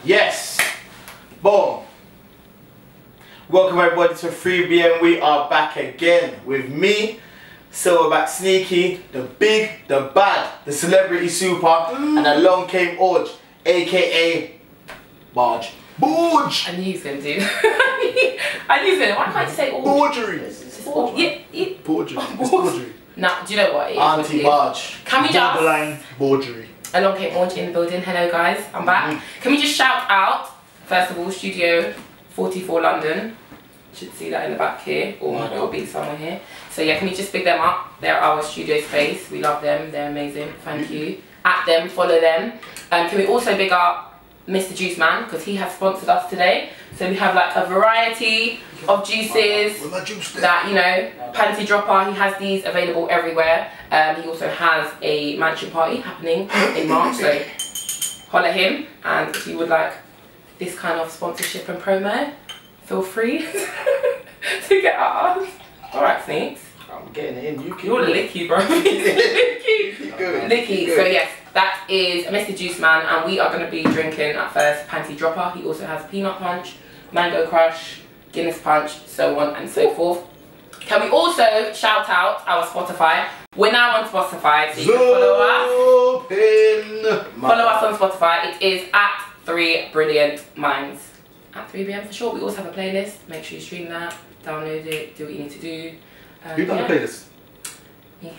Yes, boom. Welcome everybody to 3BM. We are back again with me, Silverback Sneaky, the big, the bad, the celebrity super, and along came Orge, aka Barge. Borge! I knew he was going to do. I knew he was going to. Why can't you say Orge? Borgery! Yeah. Borgery. It's Borgery. Nah, do you know what? It is Auntie what it is. Barge. Can we just... Borderline Borgery. Along came Orge in the building. Hello guys, I'm back. Can we just shout out, first of all, Studio 44 London. Should see that in the back here, or it'll be somewhere here. So yeah, can we just pick them up? They're our studio space. We love them. They're amazing. Thank you. At them, follow them. Can we also big up Mr. Juice Man, because he has sponsored us today. So we have like a variety of juices that, you know, panty dropper. He has these available everywhere. He also has a mansion party happening in March. So holler him, and if you would like this kind of sponsorship and promo, feel free to get us. Alright, Sneaks. I'm getting it in. You're licky, bro. Licky. So yes, that is Mr. Juice Man, and we are going to be drinking at first Panty Dropper. He also has Peanut Punch, Mango Crush, Guinness Punch, so on and so forth. Can we also shout out our Spotify? We're now on Spotify, so you can follow us. Follow us on Spotify. It is at 3 Brilliant Minds. At 3BM for short. We also have a playlist. Make sure you stream that, download it, do what you need to do. You've done the playlist? Yeah.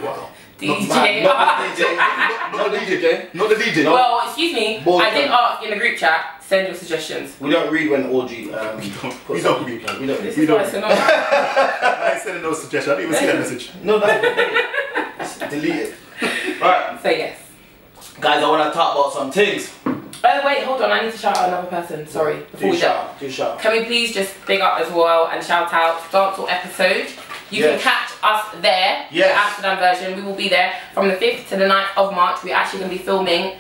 Wow. DJ. Not the DJ. Not the DJ. No. Well, excuse me. I did ask in the group chat, send your suggestions. We don't read when Orgy We don't read. We don't. This is why it's annoying. I ain't sending no suggestion. I didn't even see that message. No, it's deleted. Right. So yes. Guys, I want to talk about some things. Oh wait, hold on. I need to shout out another person. Sorry. Before we go. Do shout. Can we please just big up as well and shout out Dancehall episode? You can catch us there. Yes. The Amsterdam version. We will be there from the 5th to the 9th of March. We're actually going to be filming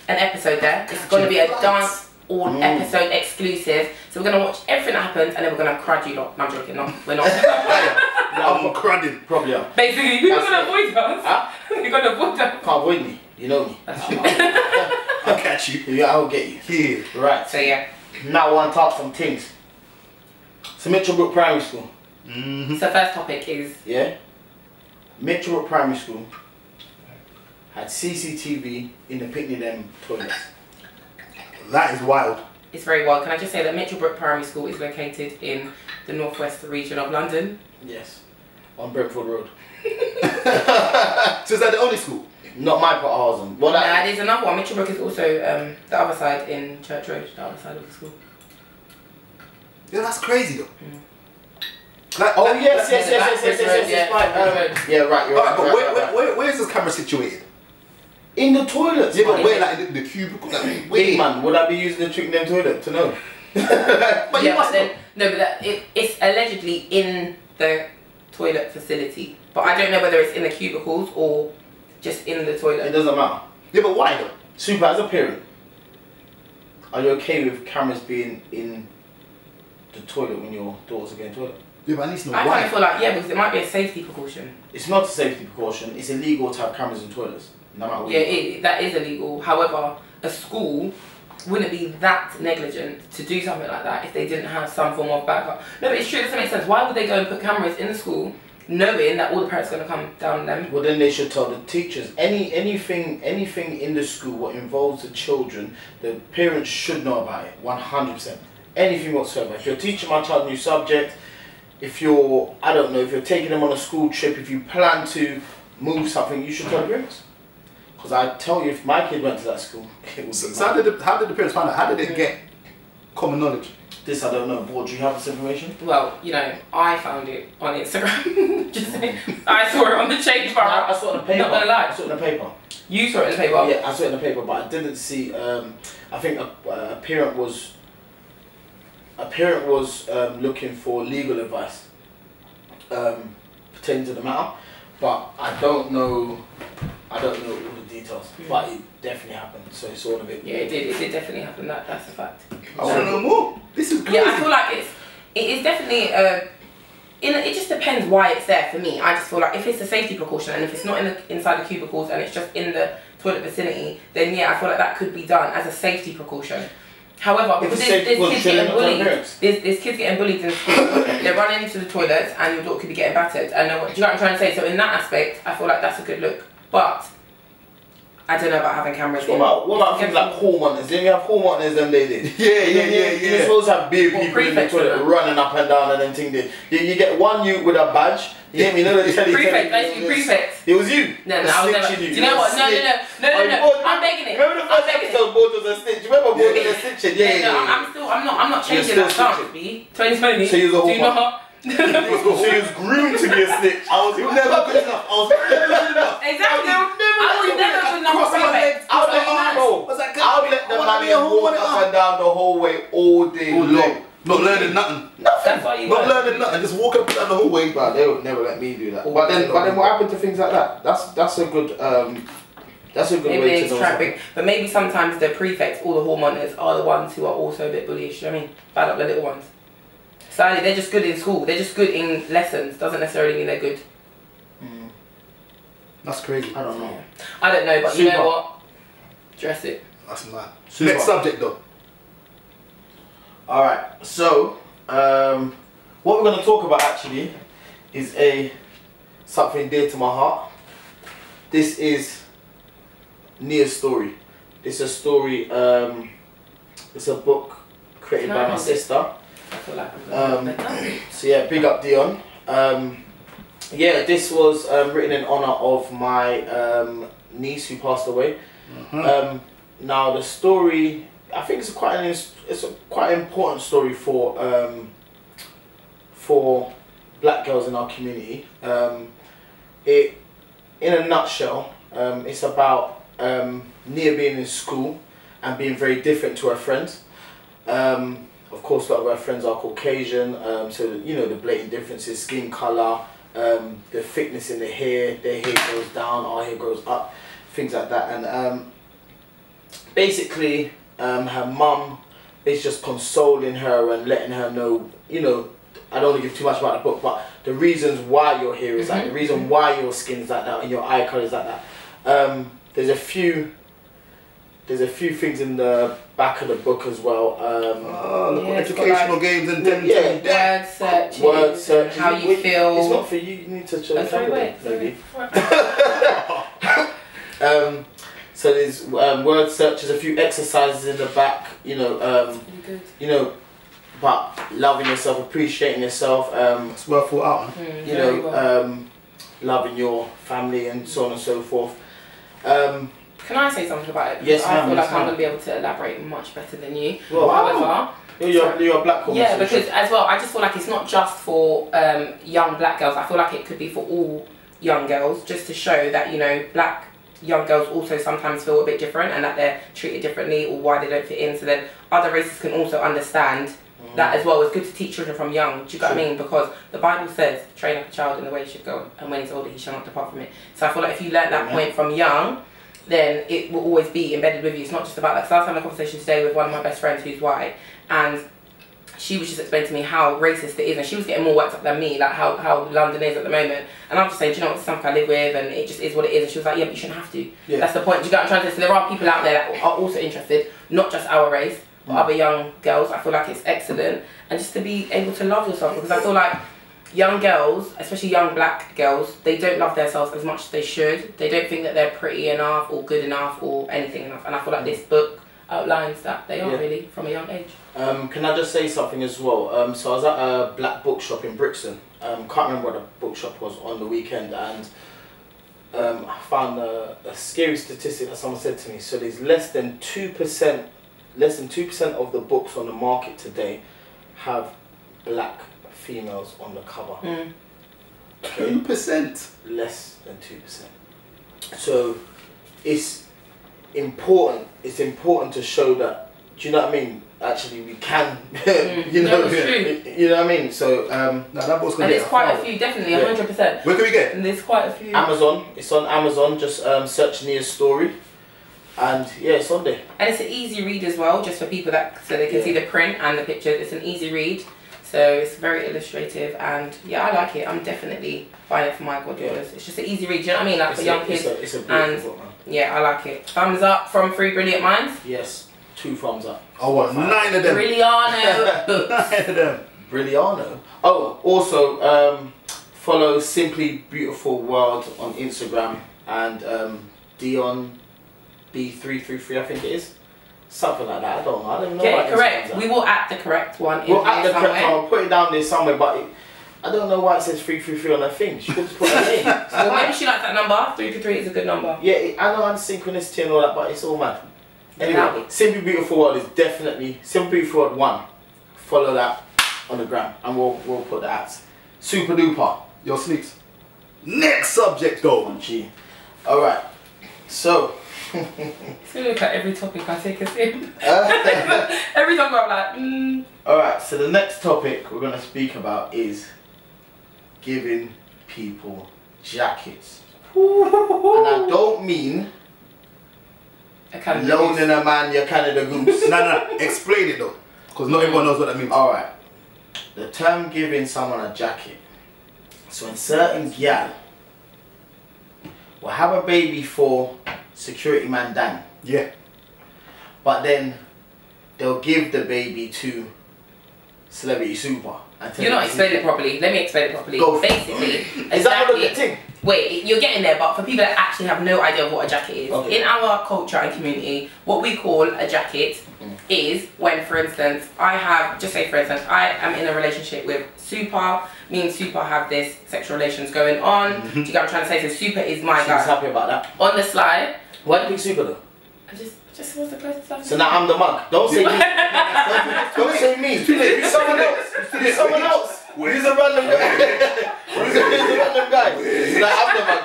an episode there. It's going to be a Dancehall episode exclusive. So we're going to watch everything that happens, and then we're going to crud you lot. No, I'm joking. No, we're not. I'm crudding. Probably are. Basically, you're going to avoid us. Huh? You're going to avoid us. Can't avoid me. You know me. That's true. I'll catch you. Yeah, I'll get you. Here. Right. So yeah. Now I want to talk some things. So Mitchellbrook Primary School. So first topic is... Yeah. Mitchellbrook Primary School had CCTV in the Picnic Them toilets. That is wild. It's very wild. Can I just say that Mitchellbrook Primary School is located in the northwest region of London? Yes. On Brentford Road. So is that the only school? Not my part of Harlem. Well, There's another one. Mitchellbrook is also the other side in Church Road, the other side of the school. Yeah, that's crazy though. Like, oh yes. Yeah, right. You're right. But where is this camera situated? In the toilets. Yeah, but where, like in the cubicle? Like, Big man, would I be using the Picnic Them toilet to know? But you must know. No, but it's allegedly in the toilet facility, but I don't know whether it's in the cubicles or just in the toilet. It doesn't matter. Yeah, but why though? Super, as a parent, are you okay with cameras being in the toilet when your daughters are getting toilet? Yeah, but I need to know I why. kind of feel like, yeah, because it might be a safety precaution. It's not a safety precaution. It's illegal to have cameras in toilets. No matter what. Yeah, that is illegal. However, a school wouldn't be that negligent to do something like that if they didn't have some form of backup. No, but it's true. It doesn't make sense. Why would they go and put cameras in the school knowing that all the parents are going to come down on them? Well, then they should tell the teachers anything in the school what involves the children, the parents should know about it. 100%. Anything whatsoever. If you're teaching my child a new subject, if you're, I don't know, if you're taking them on a school trip, if you plan to move something, you should tell the parents. Because I tell you, if my kid went to that school, it would So how did the parents find out? How did they get common knowledge? This I don't know. Board, do you have this information? Well, you know, I found it on Instagram. Just saying. I saw it on the change bar. I saw it in the paper. Not gonna lie. I saw it in the paper. You saw it in the paper? Yeah, I saw it in the paper, but I didn't see. I think a parent was looking for legal advice pertaining to the matter, but I don't know all the details. But it definitely happened, so it's all of it. Yeah, it did definitely happen. That's a fact. I want to know more. This is crazy. Yeah, I feel like it is definitely it just depends why it's there for me. I just feel like if it's a safety precaution and if it's not inside the cubicles and it's just in the toilet vicinity, then yeah, I feel like that could be done as a safety precaution. However, because there's kids getting bullied, there's kids getting bullied in school, they're running into the toilets and your daughter could be getting battered. And do you know what I'm trying to say? So in that aspect, I feel like that's a good look. But I don't know about having cameras. What about things like hall monitors? Didn't you have hall monitors them they did? Yeah. You're supposed to have big people in the toilet running up and down and then thing did. You get one youth with a badge. You get me? You know the prefect, basically prefect. It was you. No, I was never. Do you know what? No. I'm begging it. Remember the first episode, Board was a snitch. Remember Board was a snitch? Yeah. I'm not changing that stance. 2020. So you was a do not. So he was groomed to be a snitch. I was never good enough. Exactly. I was never good enough for prefect. I'll let the man walk up and down the hallway all day long. Not learning nothing. Not learning nothing. Just walking up and down the hallway. But they would never let me do that. But then what happened to things like that? That's a good way to know. But maybe sometimes the prefects or the hall monitors are the ones who are also a bit bullyish. You know what I mean? Bad up the little ones. Sadly, they're just good in school. They're just good in lessons. Doesn't necessarily mean they're good. That's crazy. I don't know. I don't know, but you know what? Dress it. That's mad. Next subject though. Alright, so what we're going to talk about actually is something dear to my heart. This is Nia's story. It's a story, it's a book created by my sister. I feel like I'm so yeah, big up Dion. Yeah, this was written in honor of my niece who passed away. Now the story, I think it's a quite important story for black girls in our community. In a nutshell, it's about Nia being in school and being very different to her friends. Of course, a lot of our friends are Caucasian, so you know the blatant differences: skin color, the thickness in the hair. Their hair goes down, our hair goes up, things like that. And basically, her mum is just consoling her and letting her know, you know, I don't want to give too much about the book, but the reasons why your hair is like that, the reason why your skin is like that, and your eye color is like that. There's a few things in the back of the book as well. Educational games and word search, how you feel. It's not for you. You need to show maybe. So there's word searches, a few exercises in the back. You know, you know, about loving yourself, appreciating yourself. It's well thought out. You know, loving your family and so on and so forth. Can I say something about it? Yes, I feel like I'm going to be able to elaborate much better than you. Well, however, you're a black woman. Yeah, because as well, I just feel like it's not just for young black girls. I feel like it could be for all young girls, just to show that, you know, black young girls also sometimes feel a bit different and that they're treated differently or why they don't fit in. So then other races can also understand that as well. It's good to teach children from young. Do you get what I mean? Because the Bible says, train up a child in the way he should go, and when he's older, he shall not depart from it. So I feel like if you learn that point from young, then it will always be embedded with you. It's not just about, like, so I was having a conversation today with one of my best friends who's white, and she was just explaining to me how racist it is, and she was getting more worked up than me, like how London is at the moment. And I'm just saying, do you know what, it's something I live with, and it just is what it is. And she was like, yeah, but you shouldn't have to. Yeah. That's the point. Do you get what I'm trying to say? So there are people out there that are also interested, not just our race, but other young girls. I feel like it's excellent. And just to be able to love yourself, because I feel like young girls, especially young black girls, they don't love themselves as much as they should. They don't think that they're pretty enough or good enough or anything enough. And I feel like this book outlines that they are really from a young age. Can I just say something as well? So I was at a black bookshop in Brixton. Can't remember what the bookshop was on the weekend, and I found a scary statistic that someone said to me. So there's less than 2% of the books on the market today have black females on the cover. 2%? Less than 2%. So it's important to show that, do you know what I mean? Actually, we can, you know, you know what I mean? So, that book's gonna and there's quite a few, definitely, 100%. Where can we get it? And there's quite a few. Amazon. It's on Amazon. Just search Nia's story, and yeah, it's on there. And it's an easy read as well, just for people that so they can see the print and the pictures. It's an easy read. So it's very illustrative, and yeah, I like it. I'm definitely buying it for my goddaughters. It's just an easy read, do you know what I mean? Like for young kids. It's a beautiful book, man. Yeah, I like it. Thumbs up from 3 brilliant minds. Yes, 2 thumbs up. I want 9 of them. Brilliano books. 9 of them. Brilliano. Oh, also follow Simply Beautiful World on Instagram and Dion B333, I think it is. Something like that. I don't know. Get it correct. We will add the correct one. We'll add the correct one. somewhere. I'll put it down there somewhere, but I don't know why it says 333 on her thing. She could just put her name. Well, maybe she likes that number. 333 is a good number. Yeah, I know I'm synchronicity and all that, but it's all mad. Anyway, Yeah. Simply Beautiful World is definitely Simply Beautiful World 1. Follow that on the gram, and we'll put that at super duper. Your sneaks. Next subject though. Gee. All right. So. It's gonna look at every topic I take us in. Every topic I'm like, Alright, so the next topic we're going to speak about is giving people jackets. And I don't mean loaning a man your Canada Goose. No. Explain it though. Because not everyone knows what that means. Alright. The term giving someone a jacket. So when certain gal will have a baby for security man Dan. Yeah. But then they'll give the baby to Celebrity Super. you're not explaining it properly. Let me explain it properly. Go. Basically, Is that what the thing? Wait, you're getting there, but for people that actually have no idea of what a jacket is, Okay. in our culture and community, what we call a jacket is when, for instance, I am in a relationship with Super. Me and Super have this sexual relations going on. Do you get what I'm trying to say? So Super is my She's guy. happy about that. On the slide, Why do you pick Super though? I just was the closest I've So now I'm the mug. Don't say me. Don't say me. Be someone else. Be someone else. He's a random guy. He's a random guy. So now I'm the mug.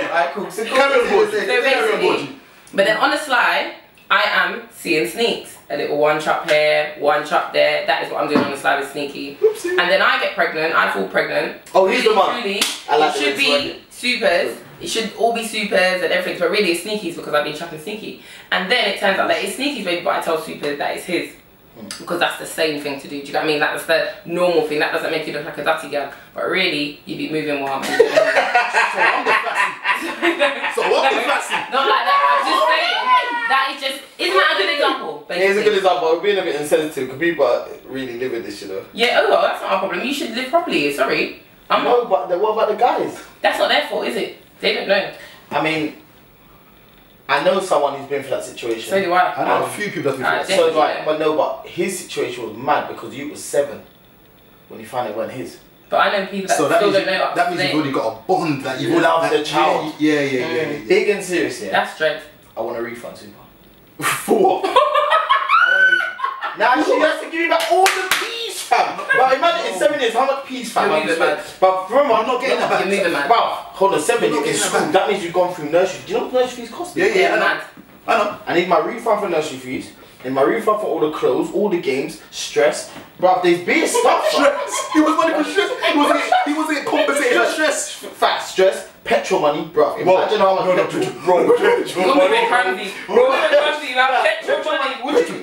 Alright, cool. So basically, but then on the slide, I am seeing sneaks. A little one chop here, one chop there. That is what I'm doing on the slide with Sneaky. Oopsie. And then I get pregnant. I fall pregnant. Oh, he's the mug. Truly, I like it should be supers. It should all be supers and everything, but really it's Sneaky's because I've been chopping Sneaky. And then it turns out that it's Sneaky's baby, but I tell Super that it's his. Because that's the same thing to do. Do you get what I mean? That's the normal thing. That doesn't make you look like a dirty girl. But really, you be moving while I'm moving. So I'm the flashy. So what the flashy? Not like that. I'm just saying. That is just, isn't that a good example? It is a good example. We're being a bit insensitive because people are really living this, you know. Yeah, oh well, that's not a problem. You should live properly. Sorry. I'm No, not. but what about the guys? That's not their fault, is it? They don't know. I mean, I know someone who's been through that situation. So do I. I know a few people that's Alright, been So do I. Yeah. But no, but his situation was mad because you was 7 when you found it wasn't his. But I know people that So that still means, don't know. that means you've already got a bond that you Love the child. Yeah. Big and serious, yeah. That's straight. I want a refund, Super. For what? Now she has to give me back all the peas, fam. But imagine in 7 years, how much peas, fam? You're moving mad. But remember, I'm not getting that back. You're moving mad. Wow, hold on, 7 You're not in getting that school. back. That means you've gone through nursery. Do you know what nursery fees cost? Yeah, I know. Mad. I know. I need my refund for nursery fees. And my refund for all the clothes, all the games, stress. Bruv, there's big stuff. Stress. He was money for stress. He wasn't compensated for stress. Fat stress, petrol money, bruv. Imagine how much petrol. You're moving crazy. You're moving crazy. Like petrol money.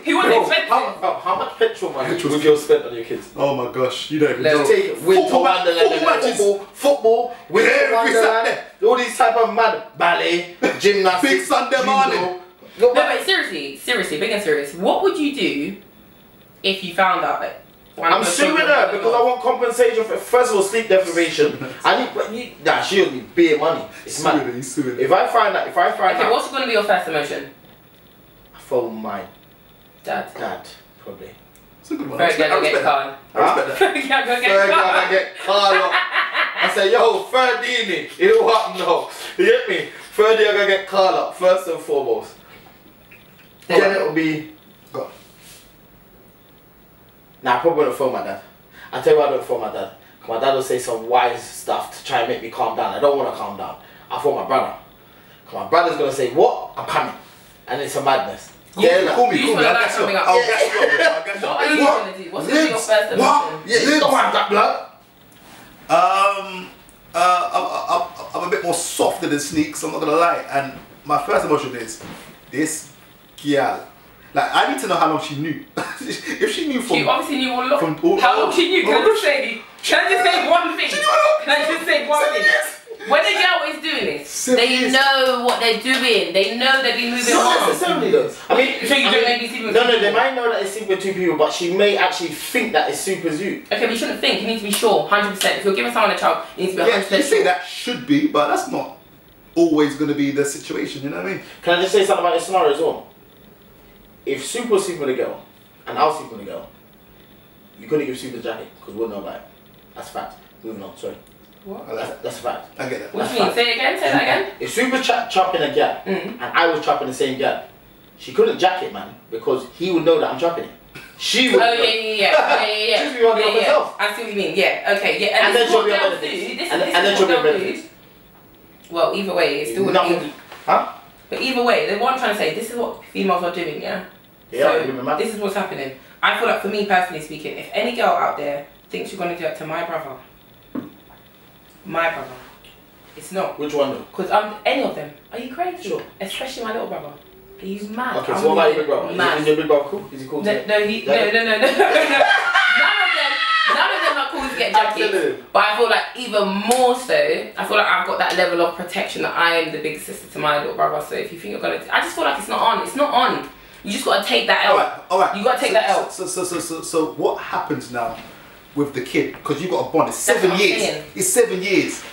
He was expensive. How much petrol money Petrol would you have spent on your kids? Oh my gosh, you don't even Little. know. Take Winter Football Wonderland, matches. football, Winter Every Wonderland, Saturday. all these type of mad ballet, gymnastics, Big Sunday judo. morning. Go No, back. but seriously, big and serious. What would you do if you found out that I'm suing her because I want compensation for, first of all, sleep deprivation. Nah, she owes me bare money. It's mad. He's suing. If I find out, Okay, what's going to be your first emotion? I phone my Dad. dad, probably. It's a good one. Very good, I go get respect that. Carl. I respect that. Very good, go Third get guy, Carl. I get Carlo. I say, yo, Ferdini, it will happen now. You get me? Third day I gotta get Carl up, first and foremost. Then it'll be. Go. Nah, I probably wouldn't phone my dad. I tell you why I don't phone my dad. My dad will say some wise stuff to try and make me calm down. I don't want to calm down. I phone my brother. My brother's gonna say, what? I'm coming. And it's a madness. Call me. You I'll wanna gas you coming up. up. I'll gas you up. What are you What? going to do? What's going to be your first emotion? What? Yeah, you don't have that blood. I'm a bit more softer than Sneaks, I'm not gonna lie. And my first emotion is this girl. Like, I need to know how long she knew. if she knew from... She obviously knew all along. From all, how long she knew? Can I just say one thing? Can I just say one thing? When a girl is doing this, they know what they're doing. They know they've been moving on. Not necessarily though. I mean, so you don't maybe sleep with no, they might know that it's sleeping with 2 people, but she may actually think that it's super you. Okay, but you shouldn't think. You need to be sure, 100%. If you're giving someone a child, you need to be 100% Yeah, you say that should be, but that's not always going to be the situation, you know what I mean? Can I just say something about this scenario as well? If Super was sleeping with a girl, and I was sleeping with a girl, you couldn't give Super the jacket, because we wouldn't know about it. That's fact. Moving on, sorry. What? That's a fact. I get that. What do you mean? Say it again, say that again. If Super trapping a girl, and I was trapping the same girl, she couldn't jack it, man, because he would know that I'm trapping it. She would. Oh yeah. She'd be working on herself. I see what you mean. Yeah. Okay. Yeah. And then she'll be on girls the do. This and is then she'll what be on girls the do. Well, either way, it's still nothing. Huh? But either way, what I'm trying to say, this is what females are doing, yeah. Yeah. So this is what's happening. I feel like, for me personally speaking, if any girl out there thinks you're gonna do it to my brother, it's not. Which one though? Because any of them. Are you crazy? Sure. Especially my little brother. Are you mad? Okay, so what about your big brother? Is your big brother cool? Is he cool? No. None of them are cool to get jackets. But I feel like even more so, I feel like I've got that level of protection that I am the big sister to my little brother. So if you think you're gonna, I just feel like it's not on. It's not on. You just gotta take that L. Alright. You gotta take that L. So what happens now with the kid? Because you got a bond. It's 7 years. It's 7 years.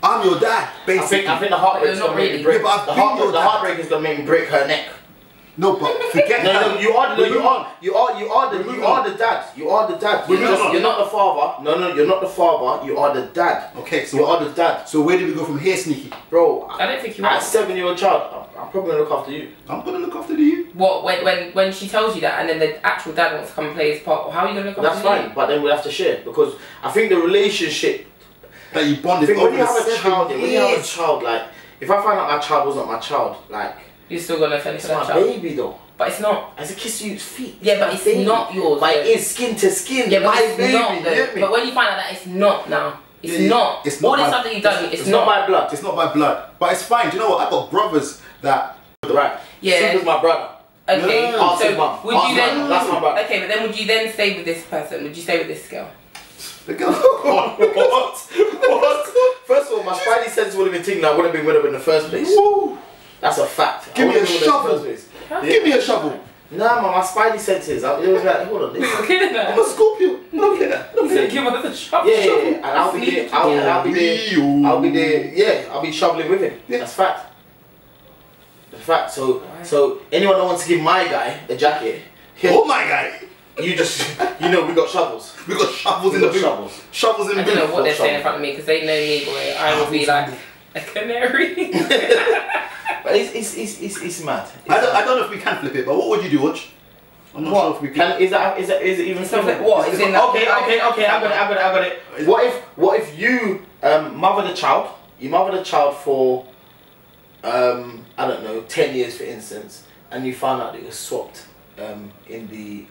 I'm your dad, basically. I think the heartbreak is gonna make me break. Yeah, the heartbreak is gonna make me break her neck. No, but forget no, you are the dad. You are the dad. You're not the father. No, you're not the father. You are the dad. Okay, so you are the dad. So where do we go from here, Sneaky? Bro, I don't think you are. As a 7-year-old child, I'm probably gonna look after you. I'm gonna look after you. What? When she tells you that, and then the actual dad wants to come and play his part, how are you gonna look after That's fine, but then we'll have to share because I think the relationship that you bonded when over you have a child, years. when you have a child, like if I find out my child was not my child, like you're still gonna fend for that my child. baby though. But it's not. As a kiss you's feet. Yeah, but it's not yours. But it is skin to skin. Yeah, but my it's baby. not though. But when you find out that it's not now, it's not. It's not. All this stuff that you've done, it's not by blood. It's not by blood. But it's fine. Do you know what? I got brothers that. Right. Yeah. Super's my brother. Okay. No. So would you then? That's my brother. Okay, but then would you then stay with this person? Would you stay with this girl? The girl. What? First of all, my spidey sense would have been thinking I wouldn't have been with her in the first place. Woo. That's a fact. Give me a shovel. Give me a shovel. Nah, man, my spidey senses. It was like, hold on. You're kidding her. I'm a Scorpio. Don't get that. He's gonna give us a shovel. Yeah, and I'll be there. I'll be there. Yeah, I'll be shoveling with him. Yeah. That's fact. That's fact. So anyone that wants to give my guy a jacket, oh my guy. You know, we got shovels. We got shovels in the boot. Shovels in the boot. I don't know what they're saying in front of me because they know me, boy. I will be like a canary. But it's mad. I don't know if we can flip it, but what would you do, Watch? I'm not sure if we can. Is it even something? What? Is in that? Okay. I got it. What if you mother the child? You mother the child for I don't know 10 years, for instance, and you found out that it was swapped in the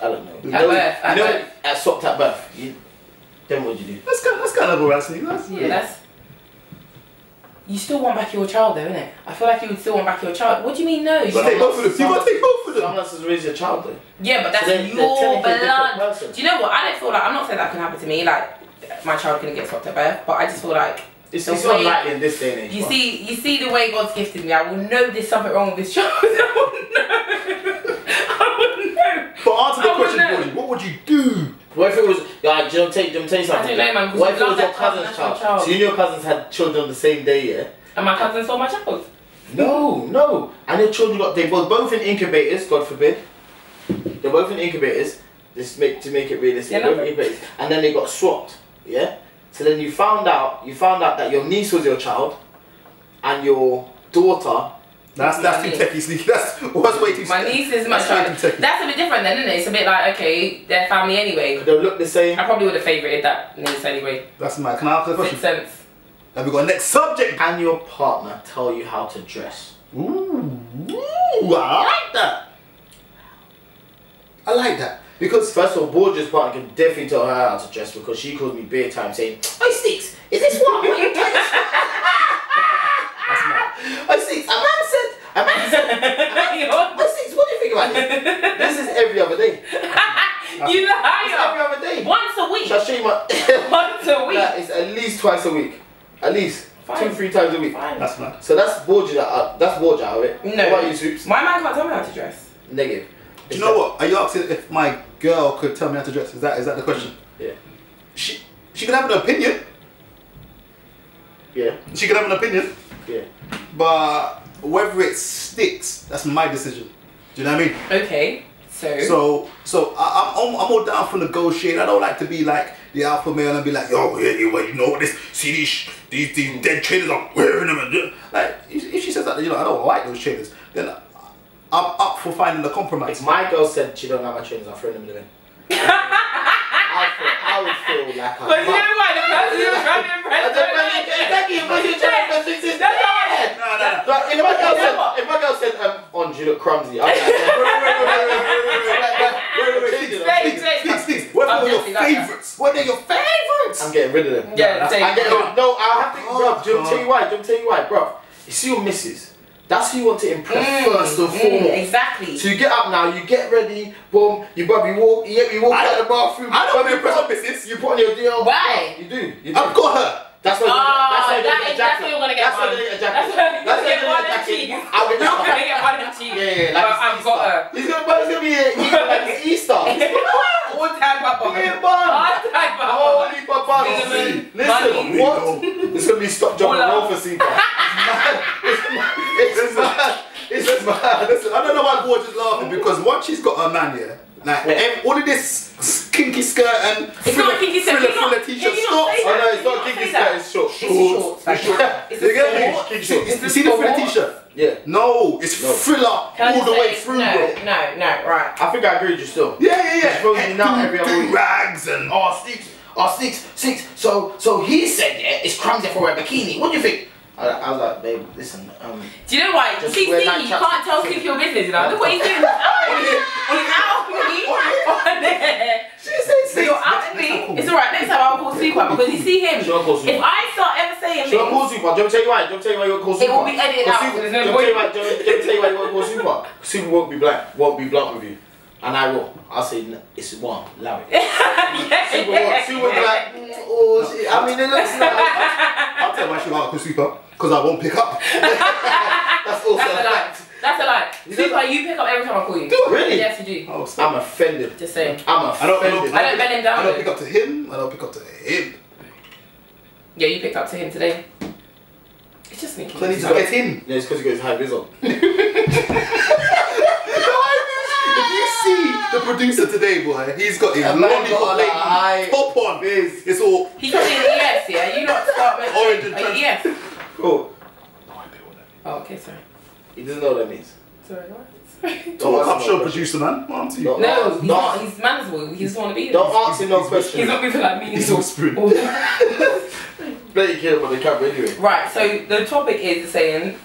I don't know. Swapped at birth. Then what would you do? That's kind of harassing. That's. You still want back your child though, innit? I feel like you would still want back your child. What do you mean no? You gotta take both of them. You gotta take both of them. Someone else has raised your child though. Yeah, but that's your blood. Do you know what? I don't feel like, I'm not saying that can happen to me, like my child couldn't get swapped at birth, but I just feel like it's unlikely in this day and age. You see the way God's gifted me, I will know there's something wrong with this child. I wouldn't know. But answer the question, Georgie, what would you do? What if it was, like, do you want to tell you something? I don't know, man. What if it was your cousin's child? So you and your cousins had children on the same day, yeah? And my cousin saw my child? No. And their children they were both in incubators, God forbid. They're both in incubators, to make it realistic. Yeah, and then they got swapped, yeah? So then you found out that your niece was your child, and your daughter. That's too techie, Sneaky. That's way too. My niece is my child. That's a bit different then, isn't it? It's a bit like, okay, they're family anyway. They'll look the same. I probably would have favoured that niece anyway. That's mad. Can I ask a question? Makes sense. Have we got a next subject? Can your partner tell you how to dress? Ooh, I like that. I like that. Because first of all, Borgia's partner can definitely tell her how to dress because she calls me beer time saying, "Oi Sticks, is this what you doing?" That's mad. Oi Sticks, a man said, oi Sticks, what do you think about this. This is every other day. You liar. It's every other day. Once a week. Shall I show you my... Once a week. Nah, it's at least twice a week. At least. Fine. 2-3 times a week. Fine. That's mad. So that's bored you out. That's bored you out of it. No. What about you, Soups? My man can't tell me how to dress. Negative. Do you know what? Are you asking if my girl could tell me how to dress? Is that the question? Yeah. She can have an opinion. Yeah. She can have an opinion. Yeah. But whether it sticks, that's my decision. Do you know what I mean? Okay. So I'm all down for negotiating. I don't like to be like the alpha male and be like, yo, well, you know this? See these dead trainers, I'm wearing them. And like, if she says that, you know, I don't like those trainers, then I'm up for finding a compromise. If my girl said she don't have my trainers, I'll throw them in the bin. I would feel like a... But you know why? The person you're trying to impress Exactly, but you're trying to impress this. No. If my girl said, on, you look clumsy, I'm like, Please. What are your favourites? What are your favourites? I'm getting rid of them. Yeah, I'm getting rid of them. No, I'll have to... Bro, do you tell you why? Bro, you see your missus. That's who you want to impress first and foremost. Exactly. So you get up now, you get ready, boom, you walk out the bathroom. I don't want to impress my missus. You put on your deal. Why? You do. I've got her. That's why that's where you're gonna get That's why you're gonna get a jacket. That's where you're gonna get cheese. I'll get You're gonna get one of the cheese. Yeah, but I've got her. He's gonna be like it's Easter. All time bubble. Yeah, man. All time bubble. Holy papa. Listen, what? It's gonna be stop, jump, and roll for Sipa. It's mad. It's mad. Listen, I don't know why Borge is laughing because once she's got her man, yeah, like all of this kinky skirt and it's not a kinky skirt. thriller t-shirt stops. Oh no, it's not kinky skirt. It's short. It's short. It's you see the thriller t-shirt? Yeah. No, it's thriller all the way through, no, bro. No, right. I think I agree with you still. Yeah. Every rags and Six. So he said, yeah, it's clumsy for a bikini. What do you think? I was like, babe, listen. Do you know why? CC, you can't tell Six your business, you know? Look what he's doing. He's out with me. On there. So you're out with me. It's alright, next time I'll call Super because you see him. If I start ever saying Should I call Super? Do you want to tell you why? Do you want to tell you why you're call Super? It will be edited out. Do you want to tell you why you want to call Super? Super won't be blunt with you. And I will. I'll say, it's one, allow it. Super will be like, oh shit. I mean, it looks like... I'll tell why she won't call Super. Because I won't pick up. That's also a fact. That's a lie. Super, you pick up every time I call you. Do I really? Yes, you do. Oh, I'm offended. Just saying. I'm offended. I don't bend him down. I don't pick up to him. I don't pick up to him. Yeah, you picked up to him today. It's just sneaky. So I need to get in. Yeah, it's because he got his high vis on. If you see the producer today, boy, he's got his lollipop lady top on. It's all. He's probably an ES, yeah? You not start with Orange and ES. Cool. No idea what that means. Oh, okay, sorry. He doesn't know what that means. Sorry, what? Talk up show producer, man. What am to you? No, he's not. He's manageable. He just want to be. Don't ask him no questions. He's not people like me. He's all spoon. Let you care about the camera anyway. Right, so the topic is saying.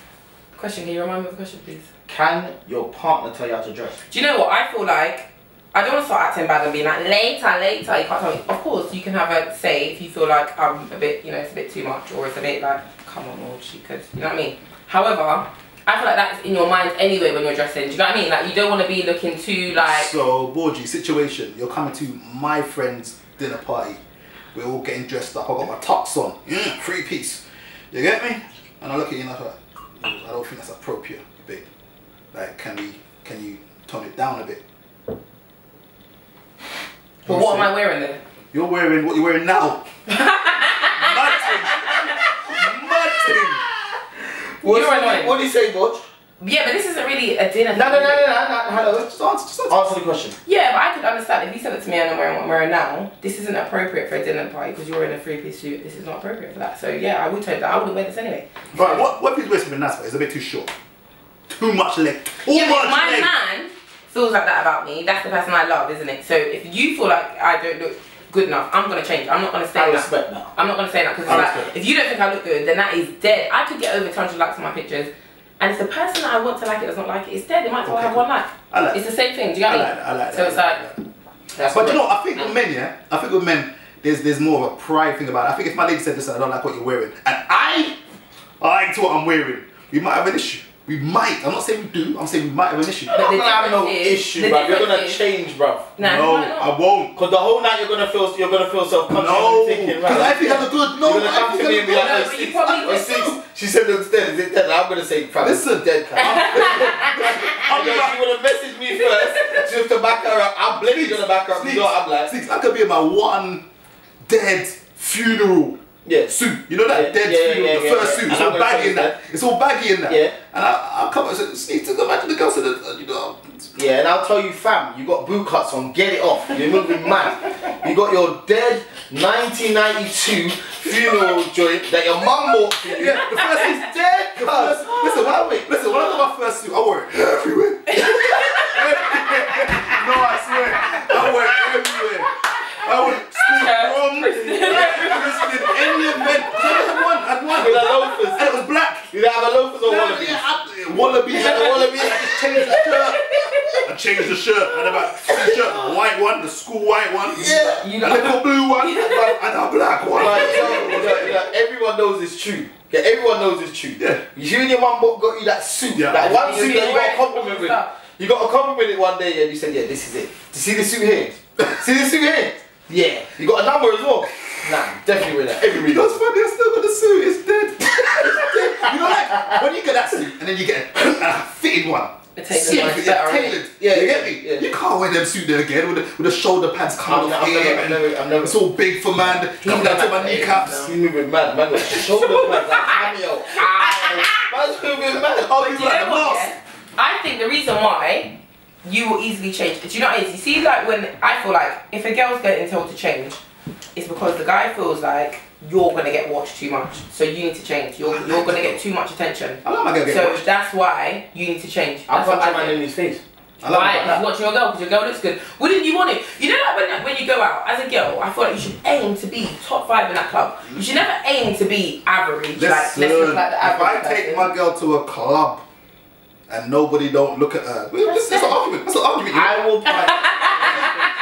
Question, can you remind me of the question, please? Can your partner tell you how to dress? Do you know what? I feel like I don't want to start acting bad and being like later, you can't tell me. Of course, you can have a say if you feel like I'm a bit, it's a bit too much or it's a bit like, come on, Lord, she could, you know what I mean? However, I feel like that's in your mind anyway when you're dressing. Do you know what I mean? Like you don't want to be looking too like. So, Borgie, situation. You're coming to my friend's dinner party. We're all getting dressed up. I got my tux on, 3-piece. You get me? And I look at you and I'm like, I don't think that's appropriate, babe. Like, can you tone it down a bit? But what am I wearing then? You're wearing what you're wearing now. Nothing. What do you say, Borge? Yeah, but this isn't really a dinner. No. Hello. Just answer the question. Yeah, but I could understand if you said it to me and I'm wearing what I'm wearing now. This isn't appropriate for a dinner party because you're in a 3-piece suit. This is not appropriate for that. So yeah, I would tell you that. I wouldn't wear this anyway. Right. What if he's wearing something nice, but it's a bit too short? Too much leg. Yeah, but my man feels like that about me. That's the person I love, isn't it? So if you feel like I don't look good enough, I'm gonna change. I'm not gonna say that. I respect that. I'm not gonna say that because like, if you don't think I look good, then that is dead. I could get over 200 likes on my pictures. And if the person that I want to like it does not like it, it's dead. It might as well have one like. It's the same thing. Do you get what I mean? I like so it's like. But you know, I think with men, yeah, I think with men, there's more of a pride thing about it. I think if my lady said, "Listen, I don't like what you're wearing," and I like what I'm wearing, we might have an issue. We might. I'm not saying we do. I'm saying we might have an issue. But I'm gonna have no issue, bruv. You're gonna change, bruv. No, I won't. Cause the whole night you're gonna feel self-conscious. No, thinking, because I think I'm good. No, you're gonna come to me and be like, No, but you probably "Oh, she said it's dead. Is it dead?" I'm gonna say, "Fam, Listen, dead." I'm like, you wanna message me first just to back her up. I'm blaming you gonna back her up. You know what I'm like? Six, I could be in my one dead funeral. Yeah. Suit, you know that dead funeral, the first suit. It's all baggy in that. It's all baggy in that. Yeah. And I'll come and say, Sneak, to go back to the girl, so that you know. Yeah, and I'll tell you, fam, you got boot cuts on. Get it off. You're moving mad. You got your dead 1992 funeral joint that your mum bought for you. Yeah, the first is dead. Listen, when I got my first suit, I wore it everywhere. No, I swear, I wore it everywhere. I would school prom, Christian, any event. I had one. With the loafers. And it was black. You didn't have a loafers or wallabies? Yeah, wallabies. I changed the shirt. And about t-shirt, the white one, the school white one, Yeah. a little blue one, and a black one. Everyone knows it's true. Yeah, everyone knows it's true. Yeah. You and your mum got you that suit. Yeah. That one You suit that you got a compliment with. stuff. You got a compliment it one day and you said, yeah, this is it. See this suit here? See this suit here? Yeah. You got a number as well? Nah, definitely with that. Everybody You know what's funny? I still got the suit. It's dead. It's dead. You know, like when you get that suit and then you get a fitted one. It takes See, a nice it's better, tailored. Yeah, You get me? yeah. You can't wear them suit there again with the shoulder pads coming off here. I've never. It's all big for man. Coming down to my kneecaps. He's moving mad. Man got shoulder pads like cameo. Man's moving mad. Oh, But he's you like know the what, mask. yeah? I think the reason why you will easily change. Do you know what it is? You see, like when I feel like if a girl's getting told to change, it's because the guy feels like you're gonna get watched too much, so you need to change. You're gonna get too much attention. I like my girl getting So watched. that's why you need to change. I'll That's what punch a I man think. in his face. I like Why? my girl. He's watching your girl because your girl looks good. Wouldn't you want it? You know, like when you go out as a girl, I feel like you should aim to be top 5 in that club. You should never aim to be average. Like let's look like the if average I take person. my girl to a club and nobody don't look at her, that's an argument. That's an argument. I will punch.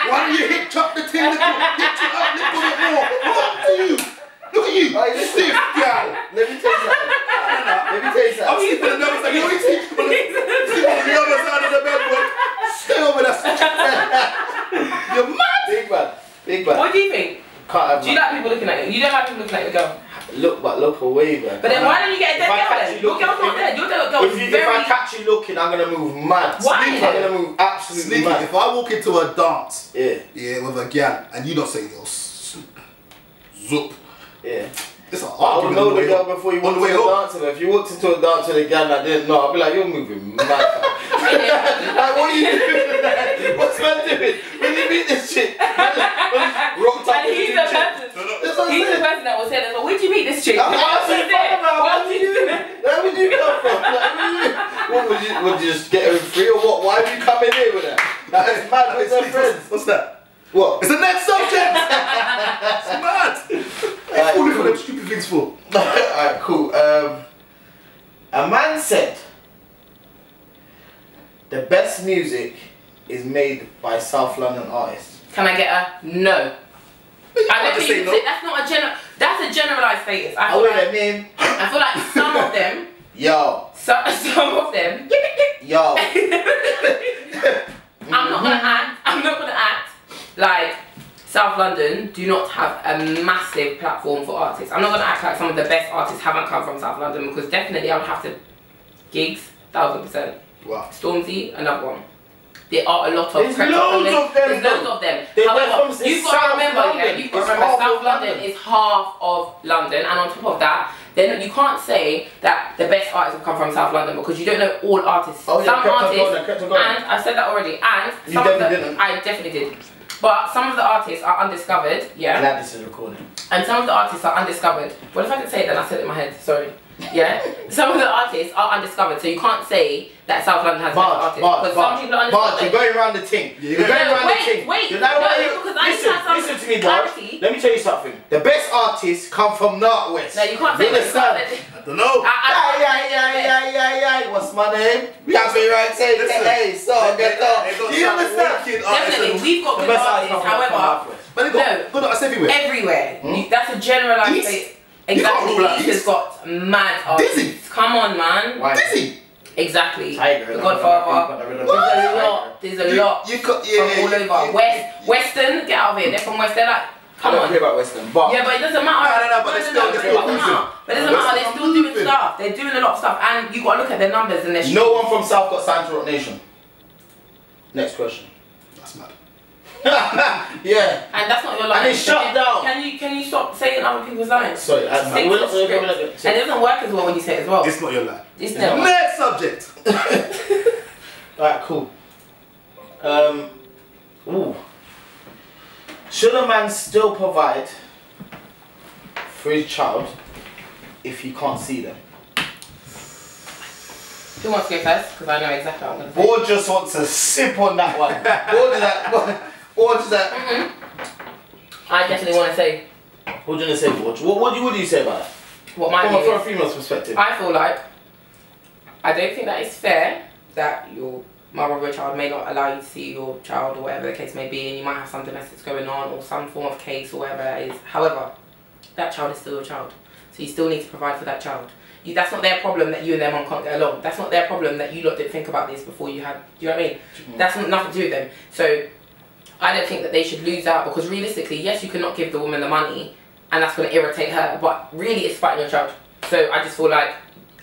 Why do you hit chop the thing? Hit you up, lift on it more. Look at you. Look at you. Hey, listen. Stiff gal. Let me tell you something. Let me tell you I'm something. sleeping on the other side. You always sleep on the other side of the bed, boy. Stay over there. You're mad. Big man. Big man. What do you think? Can't have Do you like people looking at you? You don't like people looking at your girl. look away, man. But then why don't you get a dead If I girl catch then? you Your looking- girl's not dead. Your girl is If very... I catch you looking, I'm gonna move mad. Why? I'm gonna move absolutely Sneaky. mad. If I walk into a dance, Yeah, with a gal, and you don't say yo, zoop, yeah. it's an I would argument know on the way girl up. before you On walked the way into a up. dance with her. If you walked into a dance with a girl I didn't know, I'd be like, you're moving mad. Like, what are you doing? What's man doing? When you meet this chick, rocked up And with he's the the chick. person. That's what I'm He's the saying. person that will say that. So where'd you meet this chick? I'm asking What where would you come from? Like, what would you just get her in free or what? Why are you coming here with her? That is mad. Where's her friends? What's that? What? It's the next subject. It's mad. Alright, What are you cool. them stupid things for? Alright, cool. A man said the best music is made by South London artists. Can I get a no? I don't just think you say can say, that's not a general. That's a generalized status. I I feel wait like, a minute. I feel like some of them, Yo, some of them. yo. I'm not gonna act like South London do not have a massive platform for artists. I'm not gonna act like some of the best artists haven't come from South London because definitely I would have to gigs, 1000%. Wow. Stormzy, another one. There are a lot of There's Crept loads Up of them, There's loads of them. They're However, from you've got South to remember, London. you've got It's to remember half South of London London. is half of London, and on top of that, then you can't say that the best artists have come from South London because you don't know all artists. Oh, yeah, Some Crept Up artists, London, Crept Up London. and I said that already, and You some of the, definitely didn't. I definitely did. But some of the artists are undiscovered, yeah. Glad this is recorded. And some of the artists are undiscovered. What if I didn't say it then I said it in my head? Sorry. Yeah? Some of the artists are undiscovered, so you can't say that South London has best artists. Because some people are undiscovered. You're going around the thing. You're going No, around the thing. wait, You're not no, right. because I need to have some Listen to me, Barge. clarity. Let me tell you something. The best artists come from Northwest. No, you can't say understand? that. I don't know. Yeah. What's my name? Copyright say, Listen. hey, so get up. You understand? Definitely, we've got The good best artists, artists come from however, Northwest. But they got good artists everywhere. everywhere. That's a generalised East? state. You can't Exactly, rule out East has East. got mad artists. Dizzy. Come on, man. Why? Dizzy. Exactly. Tiger. The Godfather. There's a lot. You got from all over. Western, get out of here. They're from West. They're like, come I don't on. care about Western, but Yeah, but it doesn't matter. No, but they're still But it doesn't matter. They're still doing stuff. They're doing a lot of stuff, and you got to look at their numbers and their. no one from South got signed to Rock Nation. Next question. That's mad. Yeah. And that's not your line. And it's shut down. Can you stop saying other people's lines? Sorry, Stick to the script. And it doesn't work as well when you say it as well. It's not your line. It's never. Next subject. Alright, cool. Ooh. Should a man still provide for his child if he can't see them? Who wants to go first? Because I know exactly what I'm going to say. Or just wants to sip on that one. Or does that? I definitely want to say. What do you want to say, Borge? What do you say about that? What my view From a is. female's perspective. I feel like I don't think that it's fair that your mother of your child may not allow you to see your child or whatever the case may be, and you might have some domestics going on or some form of case or whatever that is. However, that child is still your child, so you still need to provide for that child. That's not their problem that you and their mum can't get along. That's not their problem that you lot didn't think about this before you had. Do you know what I mean? That's nothing to do with them. So I don't think that they should lose out, because realistically, yes, you cannot give the woman the money, and that's going to irritate her. But really, it's fighting your child. So I just feel like,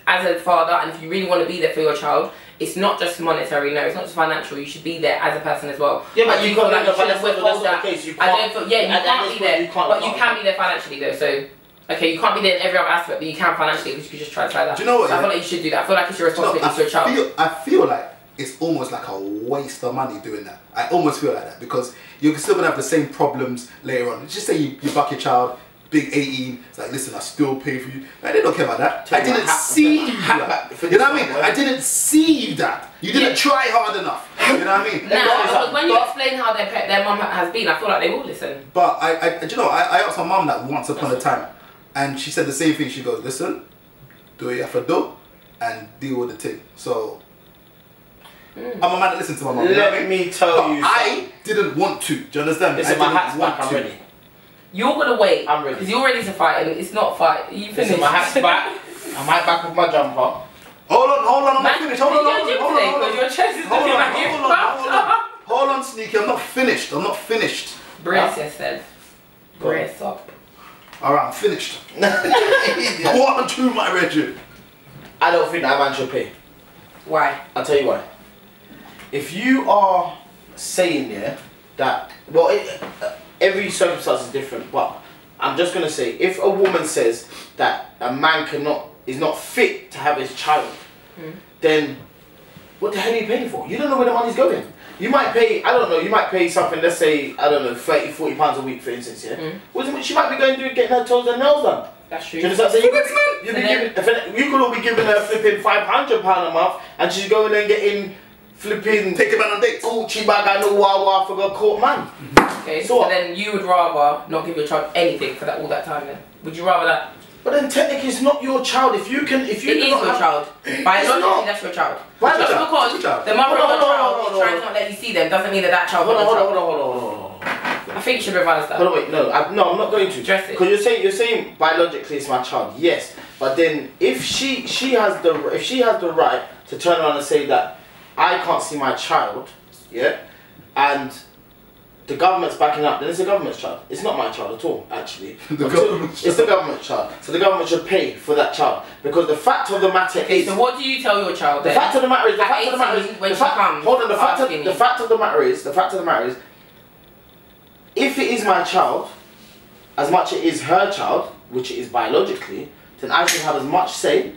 as a father, and if you really want to be there for your child, it's not just monetary. No, it's not just financial. You should be there as a person as well. Yeah, but you can't. like That's not the case. You can't. I don't feel. Yeah, you can't be there, but you can be there financially though. So. Okay, you can't be there in every other aspect, but you can financially, because you can just try that. Do you know what? So I feel like you should do that. I feel like it's your responsibility to your child. I feel like it's almost like a waste of money doing that. I almost feel like that, because you're still going to have the same problems later on. Just say you buck your child, big 18, it's like, listen, I still pay for you. Man, they don't care about that. I didn't see you that. You know what I mean? I didn't see you that. You didn't try hard enough. You know what I mean? Nah, when you explain how their mum has been, I feel like they will listen. But you know, I asked my mum that once upon a time. And she said the same thing. She goes, listen, do what you have to do and deal with the thing. So, I'm a man that listens to my mum. Let me tell you I didn't want to. Do you understand? Listen, my hat's back, I'm ready. You're going to wait. I'm ready. Because you're ready to fight, and it's not fight. You finished. Listen, my hat's back. I'm right back with my jumper. Hold on, I'm not finished. Hold on. Your chest is looking like it's Hold on, Sneaky, I'm not finished. Brace yourself. Brace up. Alright, I'm finished. What on to my regiment? I don't think that man should pay. Why? I'll tell you why. If you are saying that, well, every circumstance is different, but I'm just gonna say, if a woman says that a man is not fit to have his child, then what the hell are you paying for? You don't know where the money's going. You might pay, I don't know, you might pay something, let's say, I don't know, 30, 40 pounds a week, for instance, yeah? She might be going to getting her toes and nails done. That's true. Do you understand? So you could all be giving her flipping £500 a month, and she's going and getting flipping... Take a man on dates. Gucci bag and no wawa for a court man. Okay, so then you would rather not give your child anything for all that time then? Would you rather that? But then technically it's not your child. If you it is your child. Biologically, that's your child. Why just because the mother of the child is trying to not let you see them doesn't mean that child. Hold on. I think you should revise that. Hold on, wait, no, I'm not going to. Address it. Because you're saying biologically it's my child, yes. But then if she has the right to turn around and say that I can't see my child, yeah, and the government's backing up, then it's the government's child. It's not my child at all, actually. It's the government's child. So the government should pay for that child. Because the fact of the matter is... So what do you tell your child then? The fact of the matter is... The fact of the matter is, if it is my child, as much it is her child, which it is biologically, then I should have as much say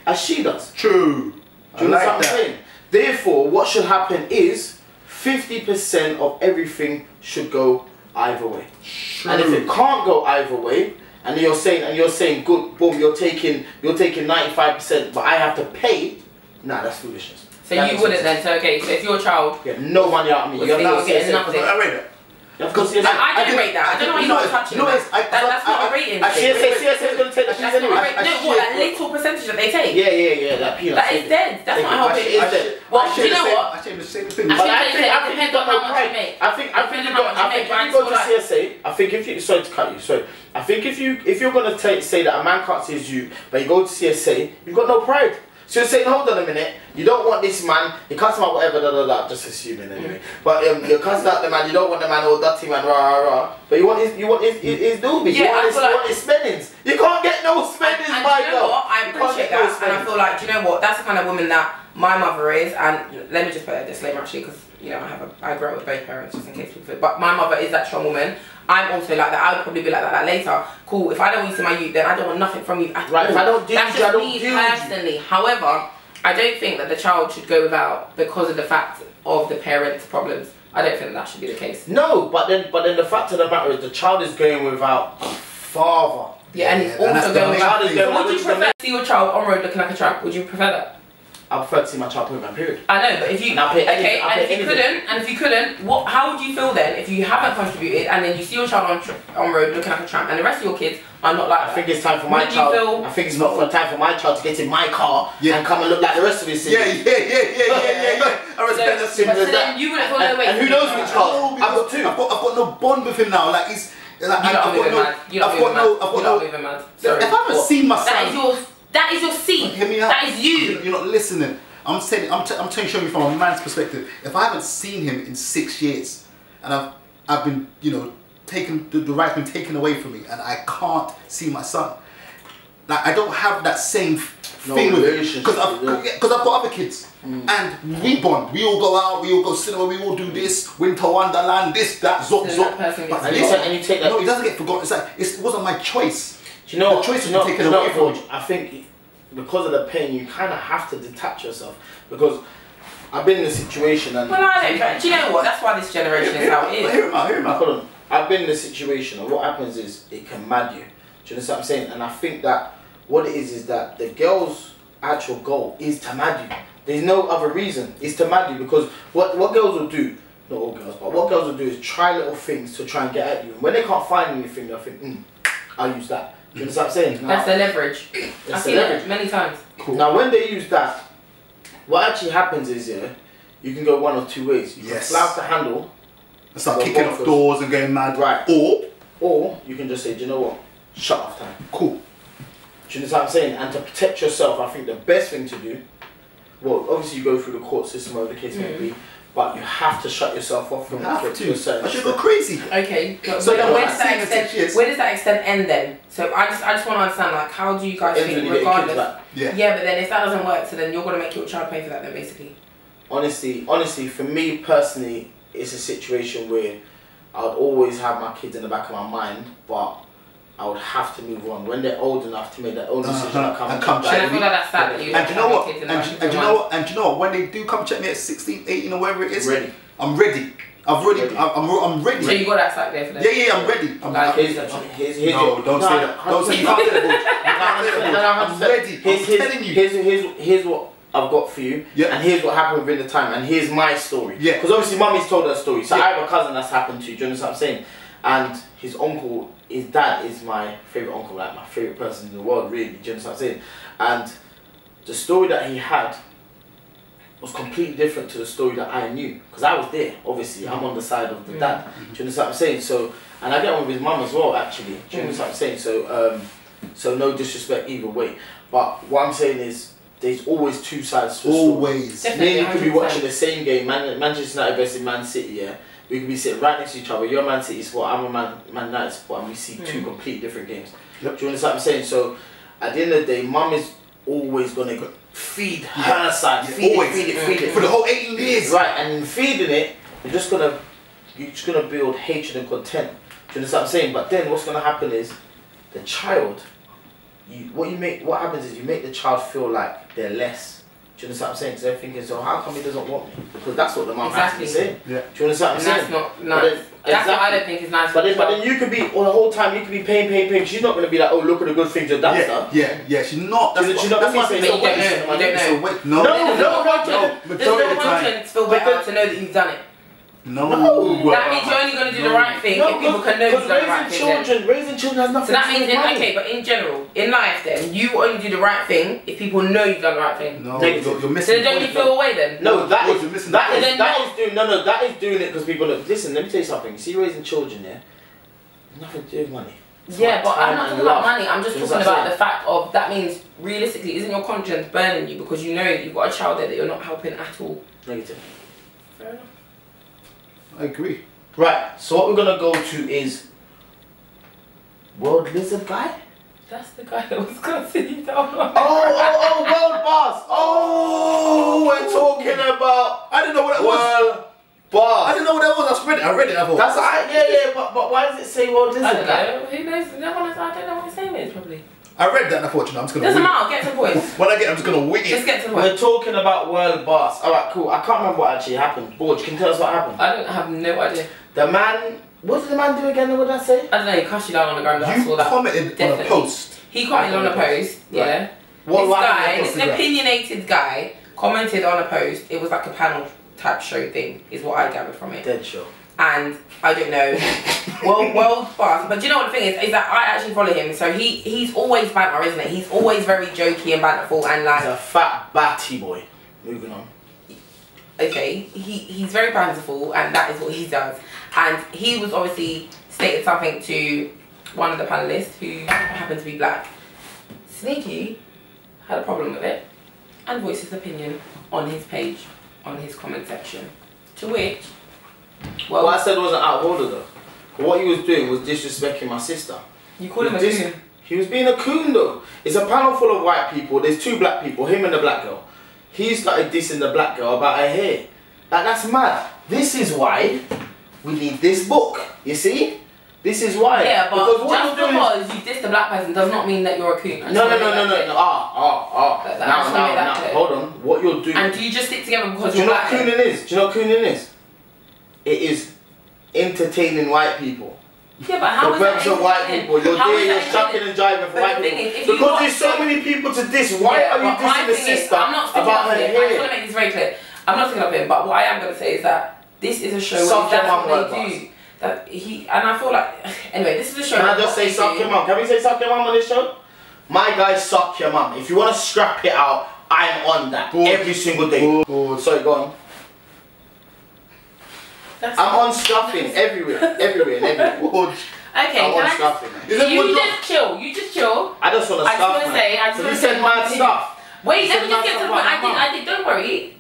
as she does. True. Do you understand what I'm saying? Therefore, what should happen is 50% of everything should go either way. True. And if it can't go either way, and you're saying good, boom, you're taking 95%, but I have to pay, nah, that's foolishness. So you wouldn't then, so okay, so if your child get no money out of me, you're not getting nothing. I read it. I didn't rate that. I don't know why you're not touching that. That's not a rating. CSA is going to take the fees anyway. No, what, that little percentage that they take? Yeah, that peanut. That is dead. That's not how it is. Well, do you know what? I say the same thing. But I think you got no pride. I think you go to CSA. I think if you, sorry to cut you, sorry. I think if you're going to say that a man can't see his you, but you go to CSA, you've got no pride. So you're saying, hold on a minute, you don't want this man, you cuss him out, whatever, just assuming anyway. But you're cussing out the man, you don't want the man all dirty man, rah rah rah. But you want his doobies, you want his spendings. You can't get no spendings, my girl. You know what? I appreciate that, and I feel like, do you know what? That's the kind of woman that my mother is, and let me just put a disclaimer actually, because you know I grew up with both parents, just in case people. But my mother is that strong woman. I'm also like that. I would probably be like that later. Cool. If I don't want you to my youth, then I don't want nothing from you at all. If I don't do that's just me personally. However, I don't think that the child should go without because of the fact of the parents' problems. I don't think that should be the case. No, but then the fact of the matter is the child is going without a father. Yeah, and he's also going without. Would you prefer to see your child on road looking like a tramp? Would you prefer that? I prefer to see my child put my period. I know, but if you if you couldn't, how would you feel then if you haven't contributed and then you see your child on road looking like a tramp and the rest of your kids are not like that? I think it's time for my child. I think it's not time for my child to get in my car and come and look like the rest of his city. Yeah. I respect that. Simple as that. You wouldn't feel no way. And who knows which car? I've got two. I've got no bond with him now. Like he's. You're not moving mad. You're not moving mad. Sorry. If I haven't seen my son. That is your seed. Hear me out. That is you. You're not listening. I'm telling you from a man's perspective. If I haven't seen him in 6 years, and I've been, taken the right's been taken away from me, and I can't see my son, like I don't have that same thing with him because I've got other kids, and we bond. We all go out. We all go cinema. We all do this winter wonderland. This that zop. And you take that. No, he doesn't get forgotten. It's like it wasn't my choice. Do you know the choice was taken away from me? I think because of the pain, you kind of have to detach yourself because I've been in a situation and. Well, I don't. But do you know what? That's why this generation is how it is. Hear him out. Hold on. I've been in a situation and what happens is it can mad you. Do you understand what I'm saying? And I think that what it is that the girl's actual goal is to mad you. There's no other reason. It's to mad you because what girls will do, not all girls, but what girls will do is try little things to try and get at you. And when they can't find anything, they'll think, I'll use that. You understand what I'm saying? That's the leverage. I've seen it many times. Cool. Now when they use that, what actually happens is, you can go one of two ways. You can fly off the handle. And start kicking off doors and going mad. Right. Or you can just say, do you know what? Shut off time. Cool. Do you understand what I'm saying? And to protect yourself, I think the best thing to do, well, obviously you go through the court system, whatever the case may be, but you have to shut yourself off from that to a certain extent. I should go crazy. Okay, so where does that extent end then? So I just want to understand, like, how do you guys think, regardless? Yeah, but then if that doesn't work, so then you're going to make your child pay for that then, basically? Honestly, for me personally, it's a situation where I would always have my kids in the back of my mind, but I would have to move on when they're old enough to make their own decision and come back. And I feel like that's sad that you and you know what? And you know what? When they do come check me at 16, 18 or whatever it is, I'm ready. I'm ready. So you got that sack there for them? Yeah, I'm ready. Don't say that. Don't say you can't say that. I'm ready. I'm telling you. Here's what I've got for you, and here's what happened within the time, and here's my story. Yeah. Because obviously, mummy's told her story. So I have a cousin that's happened to. Do you understand what I'm saying? And his uncle, his dad is my favourite uncle, like my favourite person in the world, really. Do you understand what I'm saying? And the story that he had was completely different to the story that I knew. Because I was there, obviously. I'm on the side of the dad. Do you understand what I'm saying? So, and I get on with his mum as well, actually. Do you understand what I'm saying? So, so no disrespect either way. But what I'm saying is, there's always two sides to the story. Always. Me and you could be watching the same game, Manchester United versus Man City, yeah? We could be sitting right next to each other. You're a Man City support, I'm a Man United support, and we see two complete different games. Yep. Do you understand what I'm saying? So, at the end of the day, mum is always going to feed her side. Feed it. For the whole 18 years. Right, and in feeding it, you're just gonna build hatred and contempt. Do you understand what I'm saying? But then what's gonna happen is the child, what happens is you make the child feel like they're less. Do you understand what I'm saying? Because they're thinking, so how come he doesn't want me? Because that's what the mum actually saying. Yeah. Do you understand what I'm saying? That's not nice. That's what I don't think is nice. But then you could be, the whole time you could be paying. She's not going to be like, oh, look at the good things your dad done. Yeah, she's not. She's not going to say, There's no conscience feel better to know that you've done it. No. That means you're only going to do the right thing if people can know you've done the right thing. Raising children has nothing to do with money. Okay, but in general, in life then, you only do the right thing if people know you've done the right thing. No, you're missing. So don't you feel away then? No, that is doing it because people look. Listen, let me tell you something. You see, raising children, nothing to do with money. Yeah, but I'm not and talking about love. money. I'm just You know talking what I'm about the fact of that means realistically, isn't your conscience burning you because you know you've got a child there that you're not helping at all? Negative. Fair enough. I agree. Right, so what we're gonna go to is World Lizard Guy? That's the guy that was gonna sit you down. Oh, World Boss! Oh, we're talking about I didn't know what it was. World Boss. I didn't know what that was. I read it. I thought. That's yeah, but why does it say World Lizard I don't Guy? know. Who knows? No one. I don't know what his name is. Probably. I read that and I thought, you know, I'm just gonna. Doesn't wing it. matter. Get to the point. When I get, I'm just gonna wing Just it. get to the We're point. talking about World Boss. Alright, cool. I can't remember what actually happened. Borge, can you tell us what happened? I don't have no idea. The man, what did the man do again? What did I say? I don't know. He cussed you down on the ground. I You saw that. commented on a Definitely. post. He commented on a post. Yeah. What This happened guy, on this Instagram? opinionated guy, commented on a post. It was like a panel type show thing, is what I gathered from it. Dead show. And I don't know, world boss. But do you know what the thing is that I actually follow him. So he's always banter, isn't it? He's always very jokey and banterful and like. He's a fat batty boy. Moving on. Okay, he's very banterful and that is what he does. And he was obviously stated something to one of the panelists who happened to be black. Sneaky had a problem with it and voiced his opinion on his page, on his comment section. To which, well, What I said wasn't out of order though. What he was doing was disrespecting my sister. you call him a Dis- coon. He was being a coon though. It's a panel full of white people. There's two black people, him and the black girl. He started dissing the black girl about her hair. Like, that's mad. This is why we need this book. You see? This is why. Yeah, but because what just you're doing is- because you diss the black person does not mean that you're a coon. I just No. wanna make that clear. That- I just wanna make that Now. clear. Hold on. What you're doing. And do you just stick together because Do you you're know what black? cooning is? Do you know what cooning is? It is entertaining white people. Yeah, but how The is that purpose of white entertaining? people. You're How is there, you're that shucking and jiving for But white the thing people. is, if you Because got there's so some- many people to diss. Why Yeah, are you but my dissing the thing is, sister I'm not sticking about up her for him. I just want hair? to make this very clear. I'm not sticking up for him, but what I am going to say is that this is a show Suck where your that's mum, what they World do. That he and I feel like anyway, this is a show. Can I where just what say they suck do- your mum? Can we say suck your mum on this show? My guy, suck your mum. If you want to scrap it out, I'm on that every single day. Sorry, go on. That's I'm on stuffing everywhere. Okay, I'm can on I stuffing. just, you just chill. You just chill. I just want to I just stuff. want to say. I just So want you to say said mad stuff. Wait, You let said me just mad get to the stuff point. about my mum. I did.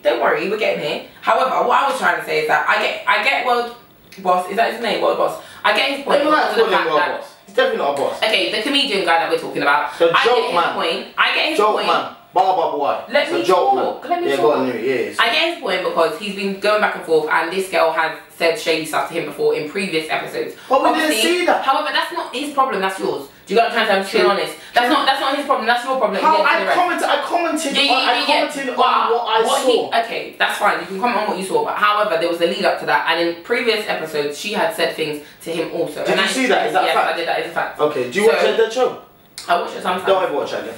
Don't worry. We're getting here. However, what I was trying to say is that I get World Boss. Is that his name? World Boss. I get his point. Don't like because of the calling him fact world that- boss. He's definitely not a boss. Okay, the comedian guy that we're talking about. The I joke get his man. point. I get his Joke point. man. Barber boy. Let It's me a joke talk. man. Let me Yeah, talk. go on, yes. I get his point because he's been going back and forth, and this girl has said shady stuff to him before in previous episodes. But we didn't Obviously, see that. However, that's not his problem. That's yours. Do you got to try to be honest? That's not his problem. That's your problem. How Yeah, to the I rest. commented on what I saw. Okay, that's fine. You can comment on what you saw. But however, there was a lead up to that, and in previous episodes, she had said things to him also. Did you see that? Is that a yes, fact? I did. That is a fact. Okay, do you watch that show? I watch it sometimes. Don't ever watch that again.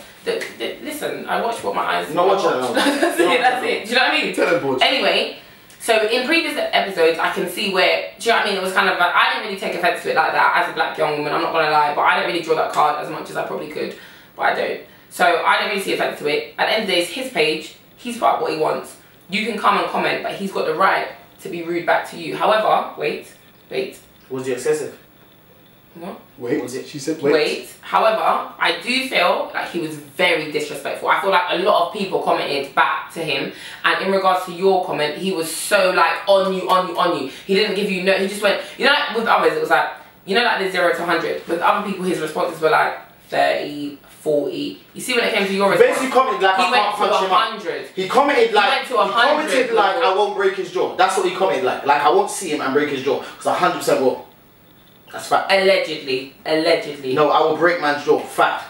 Listen, I watch what my eyes. No, watch it. No. That's it. That's it. Do you know what I mean? Tell him, Borge. Anyway, so in previous episodes, I can see where, do you know what I mean? It was kind of like, I didn't really take offense to it like that as a black young woman, I'm not gonna lie, but I don't really draw that card as much as I probably could, but I don't. So I don't really see offense to it. At the end of the day, it's his page, he's put up what he wants. You can come and comment, but he's got the right to be rude back to you. However, wait. Was he excessive? What? Wait, Was it- she said Wait. However, I do feel like he was very disrespectful. I feel like a lot of people commented back to him, and in regards to your comment, he was so like on you. He didn't give you no. He just went. You know, like with others, it was like, you know, like the 0 to 100. With other people, his responses were like 30, 40. You see, when it came to your response, Basically commented like he I went can't to punch him up. 100. He commented like went to 100, commented like bro. I won't break his jaw. That's what he commented like. Like I won't see him and break his jaw. Because 100% will. That's fact. Allegedly. No, I will break man's jaw. Fact.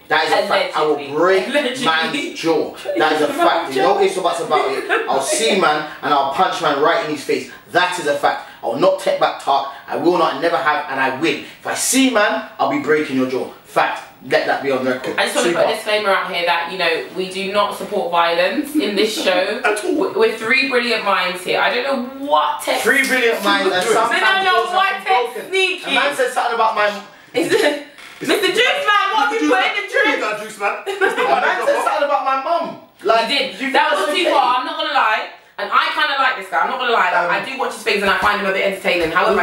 That is a fact. I will break man's jaw. That is a fact. There's no ifs or buts about it. I'll see man and I'll punch man right in his face. That is a fact. I will not take back talk. I will not, never have, and I will. If I see man, I'll be breaking your jaw. Fact. Let that be on record. I just want to put a disclaimer out here that, you know, we do not support violence in this show. We're three brilliant minds here. I don't know what technique. Three brilliant minds and sometimes I don't know those what have been broken. technique. A man said something about my... Is it Mr. Juice Man? What have you put in the drink? That juice, man. A man said something about my mum. Like, He did. you That think was that's too okay? far. I'm not gonna lie. And I kind of like this guy. I'm not gonna lie. Like, I do watch his things and I find him a bit entertaining. However,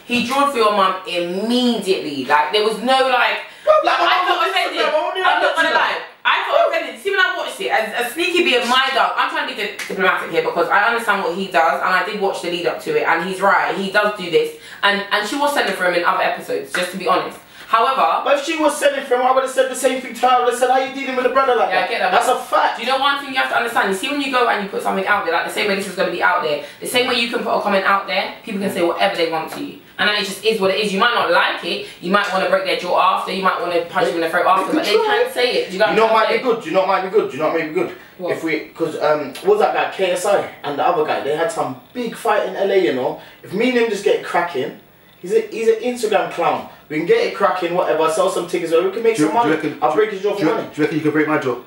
He drawed for your mum immediately. Like there was no like. I felt offended. I'm not gonna lie. I felt offended. See when I watched it, as sneaky being my dog, I'm trying to be diplomatic here because I understand what he does, and I did watch the lead up to it, and he's right. He does do this, and she was sending for him in other episodes, just to be honest. However, but if she was sending for him, I would have said the same thing to her. I would have said, "How you dealing with a brother like that?" I get that. That's a fact. Do you know one thing you have to understand? You see when you go and you put something out there, like the same way this is going to be out there, the same way you can put a comment out there, people can say whatever they want to you. And then it just is what it is. You might not like it, you might want to break their jaw after, you might want to punch them in the throat after, but they can't say it. Do you know what might be good? Do you know what might be good? Do you know what might be good? What? If we, because what was that guy, KSI, and the other guy, they had some big fight in LA, you know. If me and him just get cracking, he's an Instagram clown. We can get it cracking, whatever, sell some tickets, or we can make some money. I'll break his jaw for money. Do you reckon you can break my jaw?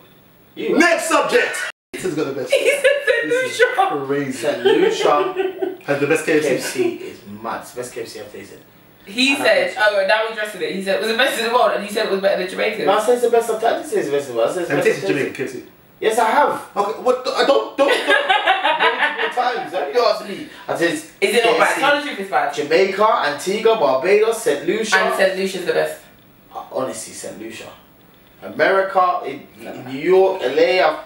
You. Next subject! This has got the best. He said St. Lucia. Crazy. St. Lucia has the best KFC. KFC is mad. It's the best KFC I've tasted. He said, oh, now we're dressing it. He said it was the best in the world, and he said it was better than Jamaican. No, I said it's the best I've tasted. I didn't say it's the best in the world. I said it's the Have best you tasted Jamaican KFC? Yes, I have. Okay, what? I don't. Multiple times. Have you asked me? I said, is it not bad? Tell the truth, it's bad. Jamaica, Antigua, Barbados, St. Lucia. And St. Lucia's the best. Honestly, St. Lucia. America, in New York, LA,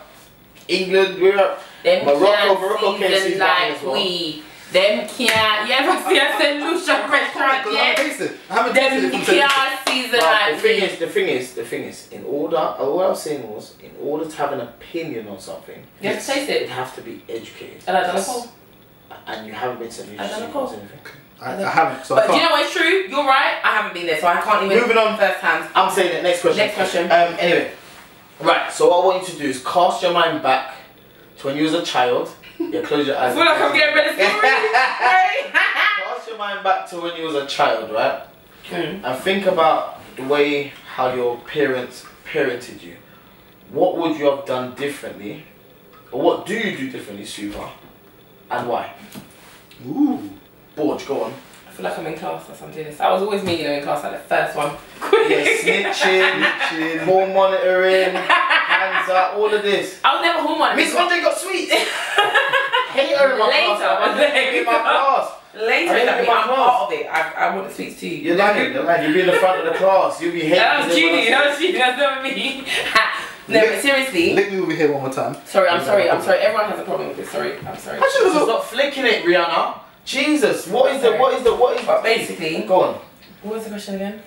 England, Europe, Morocco KFC like as well. Them can't. You ever see a St. Lucia restaurant yet? I haven't tasted it. Them can't season like me. The thing is, in order, all I was saying was, in order to have an opinion on something, you have to taste it. You have to be educated. And I don't know. And you haven't been to St. Lucia. I don't know. I haven't. So but do you know what's true? You're right. I haven't been there, so I can't even. Moving on. First hand. I'm saying it. Next question. Next question. Anyway, right. So what I want you to do is cast your mind back to when you was a child. Yeah, close your eyes. I feel like I'm getting ready to Cast your mind back to when you was a child, right? And think about the way how your parents parented you. What would you have done differently? Or what do you do differently, Super? And why? Ooh. Borge, go on. I feel like I'm in class or something. I was always me, you know, in class, like the first one. Yeah, snitching, hall monitoring, hands up, all of this. I was never home monitoring. Miss Andre got sweets. Hate her in my class. Later, I'm part of it. I want the sweets too. You're lying, you'll be in the front of the class. You'll be hating. That was Judy, that's not me. No, but seriously. Let me over here one more time. Sorry, I'm sorry. Everyone has a problem with this. Sorry, I'm sorry. I should have stopped flicking it, Rihanna. Jesus, what is But basically, go on. What was the question again?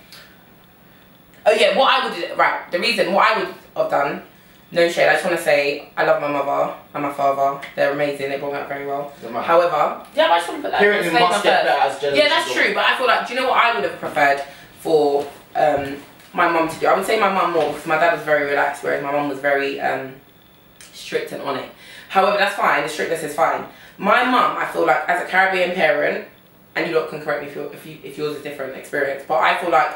Oh yeah, what I would do, right, the reason, what I would have done, no shade, I just want to say, I love my mother and my father, they're amazing, they brought me up very well. However, yeah, but I just want to put that Parenting must get better as generation. Yeah, that's true, but I feel like, do you know what I would have preferred for my mum to do? I would say my mum more, because my dad was very relaxed, whereas my mum was very strict and on it. However, that's fine, the strictness is fine. My mum, I feel like, as a Caribbean parent, and you lot can correct me if yours is a different experience, but I feel like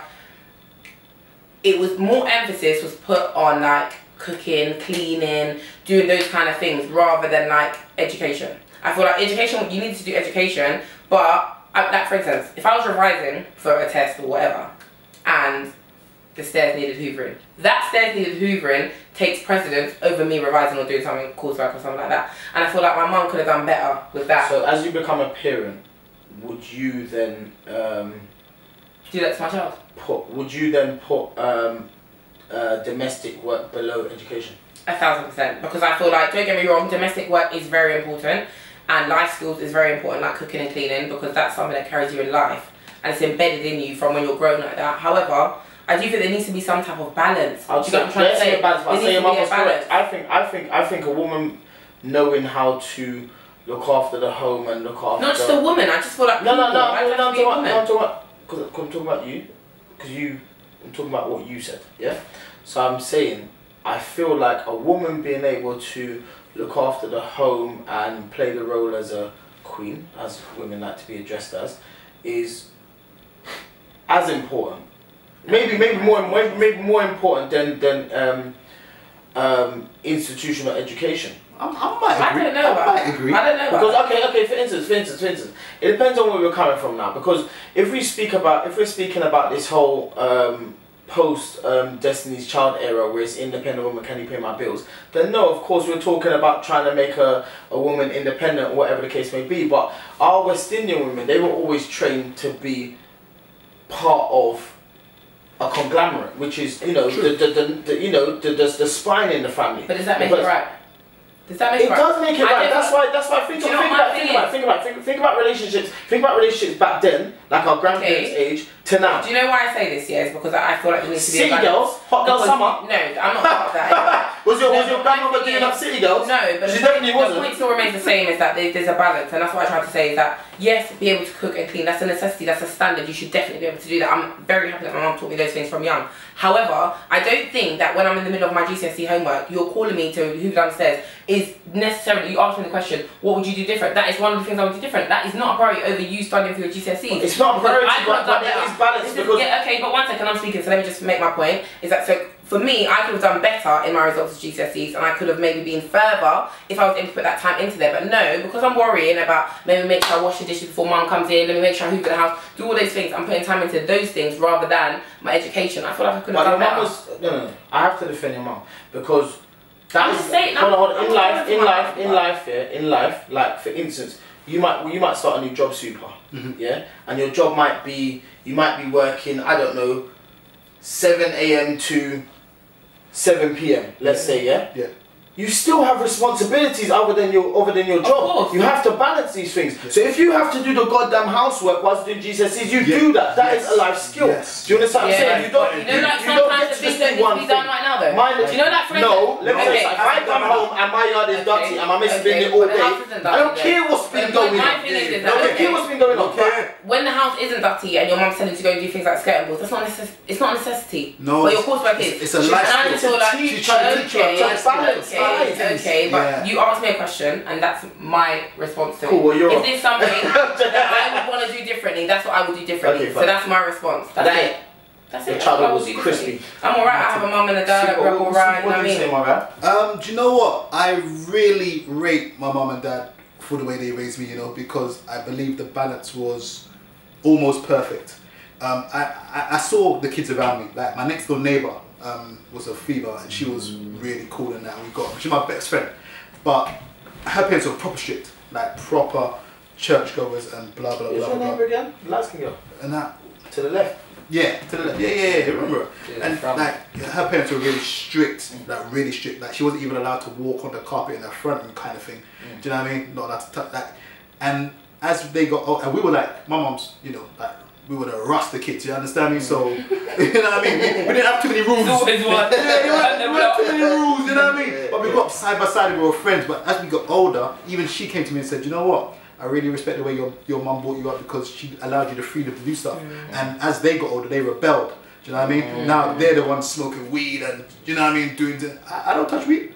it was more emphasis was put on like cooking, cleaning, doing those kind of things rather than like education. I feel like education, you need to do education, but like for instance, if I was revising for a test or whatever, and the stairs needed hoovering, that stairs needed hoovering takes precedence over me revising or doing something coursework or something like that. And I feel like my mum could have done better with that. So as you become a parent, would you then do that to my child? Would you then put domestic work below education? 1000%, because I feel like, don't get me wrong, domestic work is very important and life skills is very important, like cooking and cleaning, because that's something that carries you in life and it's embedded in you from when you're grown like that. However, I do think there needs to be some type of balance. I'll say I'm trying to say. I say your mum was correct. I think a woman knowing how to look after the home and look after. Not just a woman. I just feel like I'm talking about you, because I'm talking about what you said. Yeah. So I'm saying I feel like a woman being able to look after the home and play the role as a queen, as women like to be addressed as, is as important. Maybe more important than institutional education. I might agree. I don't know. Because okay. For instance, it depends on where we're coming from now. Because if we're speaking about this whole post Destiny's Child era where it's independent woman, can you pay my bills? Then no, of course we're talking about trying to make a woman independent, whatever the case may be. But our West Indian women, they were always trained to be part of a conglomerate, which is the spine in the family. But does that make it right? Does that make it right? It does make it right. That's why think about relationships. Think about relationships back then, like our grandparents' age, to now. Do you know why I say this? Yeah, it's because I feel like there needs to be a balance. City girls, hot girl summer. No, I'm not part of that. was your grandmother doing up city girls? No, but she definitely wasn't. The point still remains the same, is that there's a balance, and that's what I tried to say, is that yes, be able to cook and clean, that's a necessity, that's a standard, you should definitely be able to do that. I'm very happy that my mum taught me those things from young. However, I don't think that when I'm in the middle of my GCSE homework, you're calling me to hoover downstairs is necessarily, you ask me the question, what would you do different? That is one of the things I would do different. That is not a priority over you studying for your GCSEs. It's not a priority, but it is balanced. Yeah, okay, but one second, I'm speaking, so let me just make my point. Is that so? For me, I could have done better in my results of GCSEs, and I could have maybe been further if I was able to put that time into there. But no, because I'm worrying about maybe make sure I wash the dishes before mum comes in, let me make sure I hoover the house, do all those things. I'm putting time into those things rather than my education. I feel like I could have done better. No. I have to defend your mum because I'm just saying. In life, like for instance, you might start a new job super, yeah, and your job might be working, I don't know, 7 a.m. to 7 p.m. let's say, yeah? Yeah. You still have responsibilities other than your job. You have to balance these things. Yeah. So if you have to do the goddamn housework whilst doing GCSEs, you do that. That is a life skill. Yes. Do you understand what I'm saying? You don't get to just do one thing. Done right now, though. Do you know that? No. Let me say, if I come home and my yard is dirty and my missus been there all day, I don't care what's been going on. I don't care what's been going on. When the house isn't dirty and your mum's telling you to go and do things like skirting boards, it's not a necessity. No. But your coursework is. It's a life skill. She's trying to teach you how to balance. Okay, but you asked me a question, and that's my response to it. Cool, well, is this something that I would want to do differently? That's what I would do differently. Okay, so that's my response. That's it. That's it. The child was crispy. I'm alright. I have a mum and a dad. We're alright. What do you say, my guy? Do you know what? I really rate my mum and dad for the way they raised me. You know, because I believe the balance was almost perfect. I saw the kids around me. Like my next door neighbour was a female, and she was really cool and that. She's my best friend, but her parents were proper strict, like proper churchgoers and blah blah blah. What's your neighbour again? Last girl. And that to the left. Yeah, to the left. Yeah. Remember her? And like her parents were really strict, like really strict. Like she wasn't even allowed to walk on the carpet in the front room, kind of thing. Do you know what I mean? Not allowed to touch that. And as they got old, and we were like, my mom's, you know, like. We would have rushed the kids, you understand me? So, you know what I mean? We didn't have too many rules. Always one. We didn't have too many rules, you know what I mean? But we got side by side and we were friends. But as we got older, even she came to me and said, you know what? I really respect the way your mum brought you up because she allowed you the freedom to do stuff. And as they got older, they rebelled. Do you know what I mean? Now they're the ones smoking weed and, you know what I mean, doing the, I don't touch weed.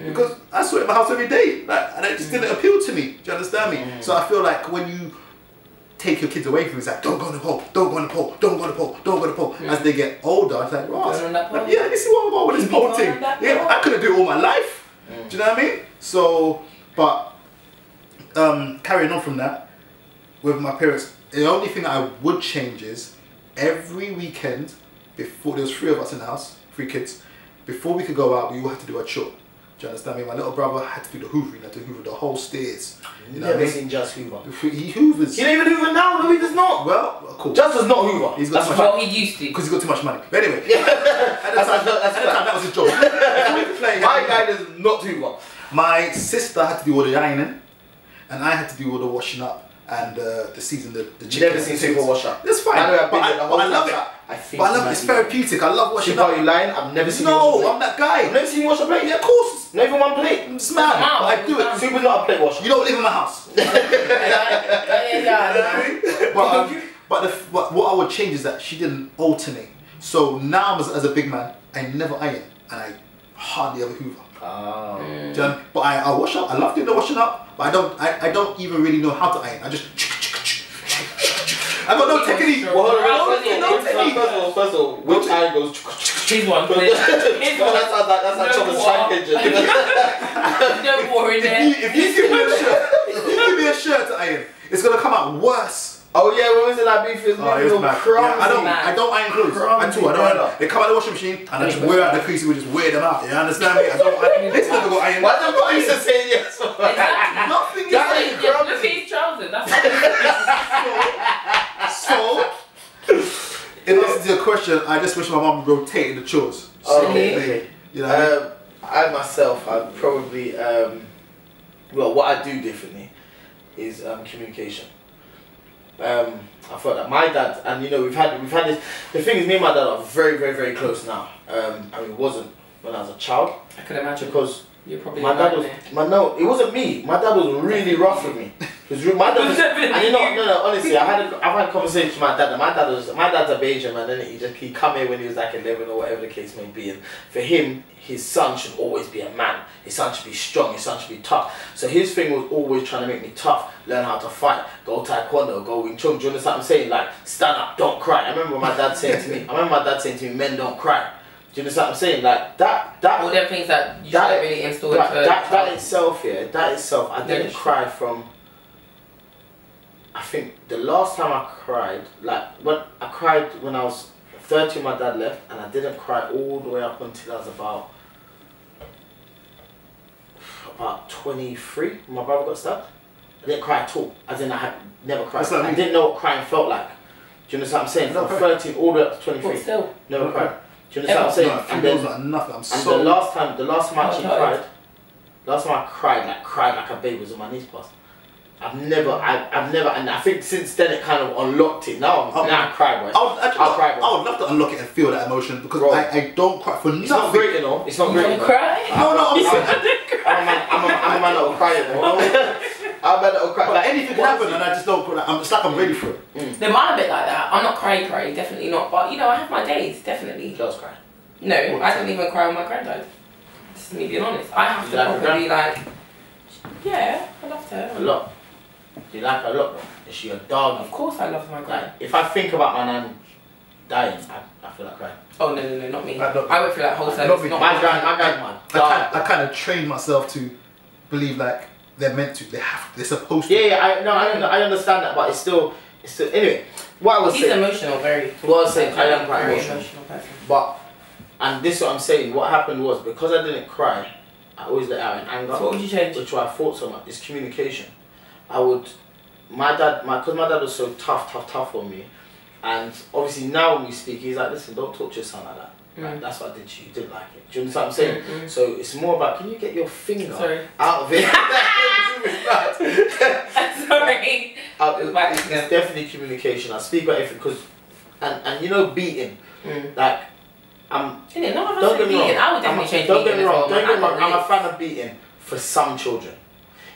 Because I saw it in my house every day. Like, and it just didn't appeal to me. Do you understand me? So I feel like when you take your kids away from you, it's like, don't go on the pole, don't go on the pole, don't go on the pole, don't go on the pole. As they get older, it's like, right, yeah, this is what I'm about with this pole thing. Yeah, I couldn't do it all my life. Do you know what I mean? So, but carrying on from that, with my parents, the only thing I would change is every weekend, before there was 3 of us in the house, 3 kids, before we could go out, we all had to do a chore. Do you understand me? My little brother had to do the hoovering, he had to hoover the whole stairs. You know what I mean? Seen Just Hoover. He hoovers. He don't even hoover now, no he does not. Well, cool. Just does not hoover. He's got That's what he used to. Because he's got too much money. But anyway, at the time, that was his job. My guy does not hoover. My sister had to do all the ironing, and I had to do all the washing up and the season, the chicken. Never seen super washer. That's fine. But I love it. But I love it. It's therapeutic. I love washing up. Are you lying? I've never seen you wash a plate. No, I'm that guy. I've never seen you wash a plate. Yeah, of course. Not even one plate. It's mad. But I do it. Super's not a plate washer. You don't live in my house. But what I would change is that she didn't alternate. So now as a big man, I never iron and I hardly ever hoover. Oh. But I wash up. I love doing the washing up, but I don't even really know how to iron. I just I got no technique. First of all, which iron goes? Here's one. That's how Thomas Shank engine. No more in there. If you give me a shirt to iron, it's gonna come out worse Oh yeah, what was it that beef is making all crumbsy? Yeah, I don't iron clothes at all. I don't. They come out of the washing machine and I just wear out the crease. We just wear them out. You understand me? I don't. Next time I go iron. Why don't I used to say yes? Nothing is Look at his trousers. That's so. In answer to your question, I just wish my mum rotated the chores. Okay. You know. I myself, I'd probably well, what I do differently is communication. I thought that my dad, and you know, we've had this. The thing is, me and my dad are very, very, very close now. I mean, it wasn't when I was a child. I could imagine because you're probably my dad was. No, it wasn't me. My dad was really rough with me. My dad was, and you know, no, honestly, I've had conversations with my dad. And my dad's a Belgian man, and he come here when he was like 11 or whatever the case may be. And for him, his son should always be a man. His son should be strong. His son should be tough. So his thing was always trying to make me tough, learn how to fight, go taekwondo, go wing chun. Do you understand what I'm saying? Like, stand up, don't cry. I remember my dad saying to me, men don't cry. Do you understand what I'm saying? Like that all them things that you should really install that itself, I didn't cry from. I think the last time I cried, when I was 30, my dad left, and I didn't cry all the way up until I was about 23 when my brother got stabbed. I didn't cry at all. As in, I had never cried. I didn't know what crying felt like. Do you understand what I'm saying? From 13 all the way up to 23. But still. Never cried. Do you understand what I'm saying? No, and then, nothing. The last time I actually cried, I cried like a baby was on my knees plus. I've never, and I think since then it kind of unlocked it. Now I cry, bro. I'll cry, bro. I would love to unlock it and feel that emotion because I don't cry for nothing. It's not great, you know. It's not great. You cry? No, I'm a man that will cry, you know. I'm a man that will cry. Like anything can happen and I just don't cry. It's like I'm ready for it. No, I'm a bit like that. I'm not cry, definitely not. But you know, I have my days, definitely. Girls cry. No, I don't even cry when my granddad. Just me being honest. I have to probably like, yeah, I loved her. A lot. Do you like her a lot, bro? Is she a dog? Of course I love my granddad. Like, if I think about my nan dying, I feel like crying. Oh no, not me. I went through that whole service. My grandma. I kind of trained myself to believe like they're meant to, they're supposed to. Yeah, I understand that, but it's still anyway. What I was saying. He's emotional, very. What I was saying, I am quite very emotional person. But, and this is what I'm saying. What happened was because I didn't cry, I always let out in anger. So what would you change? Which I thought so much is communication. Because my dad was so tough on me, and obviously now when we speak, he's like, listen, don't talk to your son like that. Like, that's what I did to you. You didn't like it. Do you understand what I'm saying? So it's more about, can you get your finger out of it? Sorry. It's definitely communication. I speak about it because, and you know, beating, like, don't get me wrong. I would definitely change. Don't get me wrong. I'm a fan of beating for some children.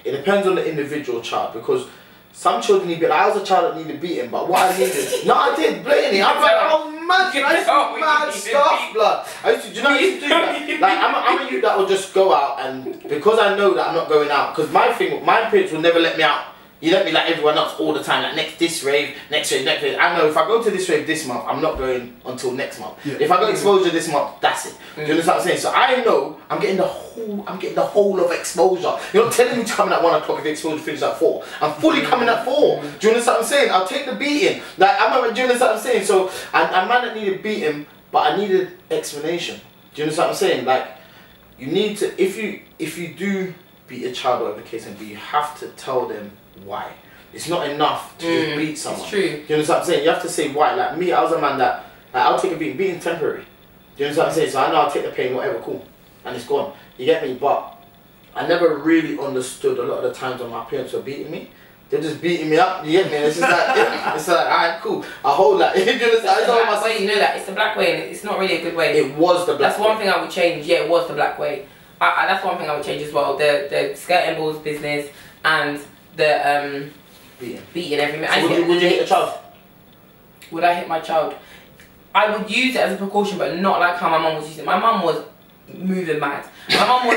It depends on the individual child because some children need beating. I was a child that needed beating, but what I needed, no, I did blatantly. I was like, oh man, I used to do mad stuff, blood. I used to, do you know, I used to do that. Like, I'm a youth that will just go out, and because I know that I'm not going out, because my parents will never let me out. You let me like everyone else all the time, like this rave, next rave. I know if I go to this rave this month, I'm not going until next month. Yeah. If I go exposure this month, that's it. Do you understand what I'm saying? So I know I'm getting the whole of exposure. You're not telling me to come in at 1 o'clock if the exposure finishes at 4. I'm fully coming at 4. Do you understand what I'm saying? I'll take the beating. Like do you understand what I'm saying? So I might not need a beating, but I needed explanation. Do you understand what I'm saying? Like you need to, if you do beat a child or whatever the case may be, you have to tell them why. It's not enough to just beat someone. It's true. Do you understand what I'm saying? You have to say why. Like me, I was a man that I'll take a beating. Beating temporary. Do you understand what I'm saying? So I know I'll take the pain, whatever, cool, and it's gone. You get me? But I never really understood a lot of the times when my parents were beating me. They're just beating me up. You get me? And it's just like it's like alright, cool. I hold that. You know, you know that it's the black way, and it's not really a good way. It was the black. That's one thing I would change. Yeah, it was the black way. That's one thing I would change as well. The skirt and balls business and the beating every minute. So would you hit a child? Would I hit my child? I would use it as a precaution, but not like how my mum was using it. My mum was moving mad. My mum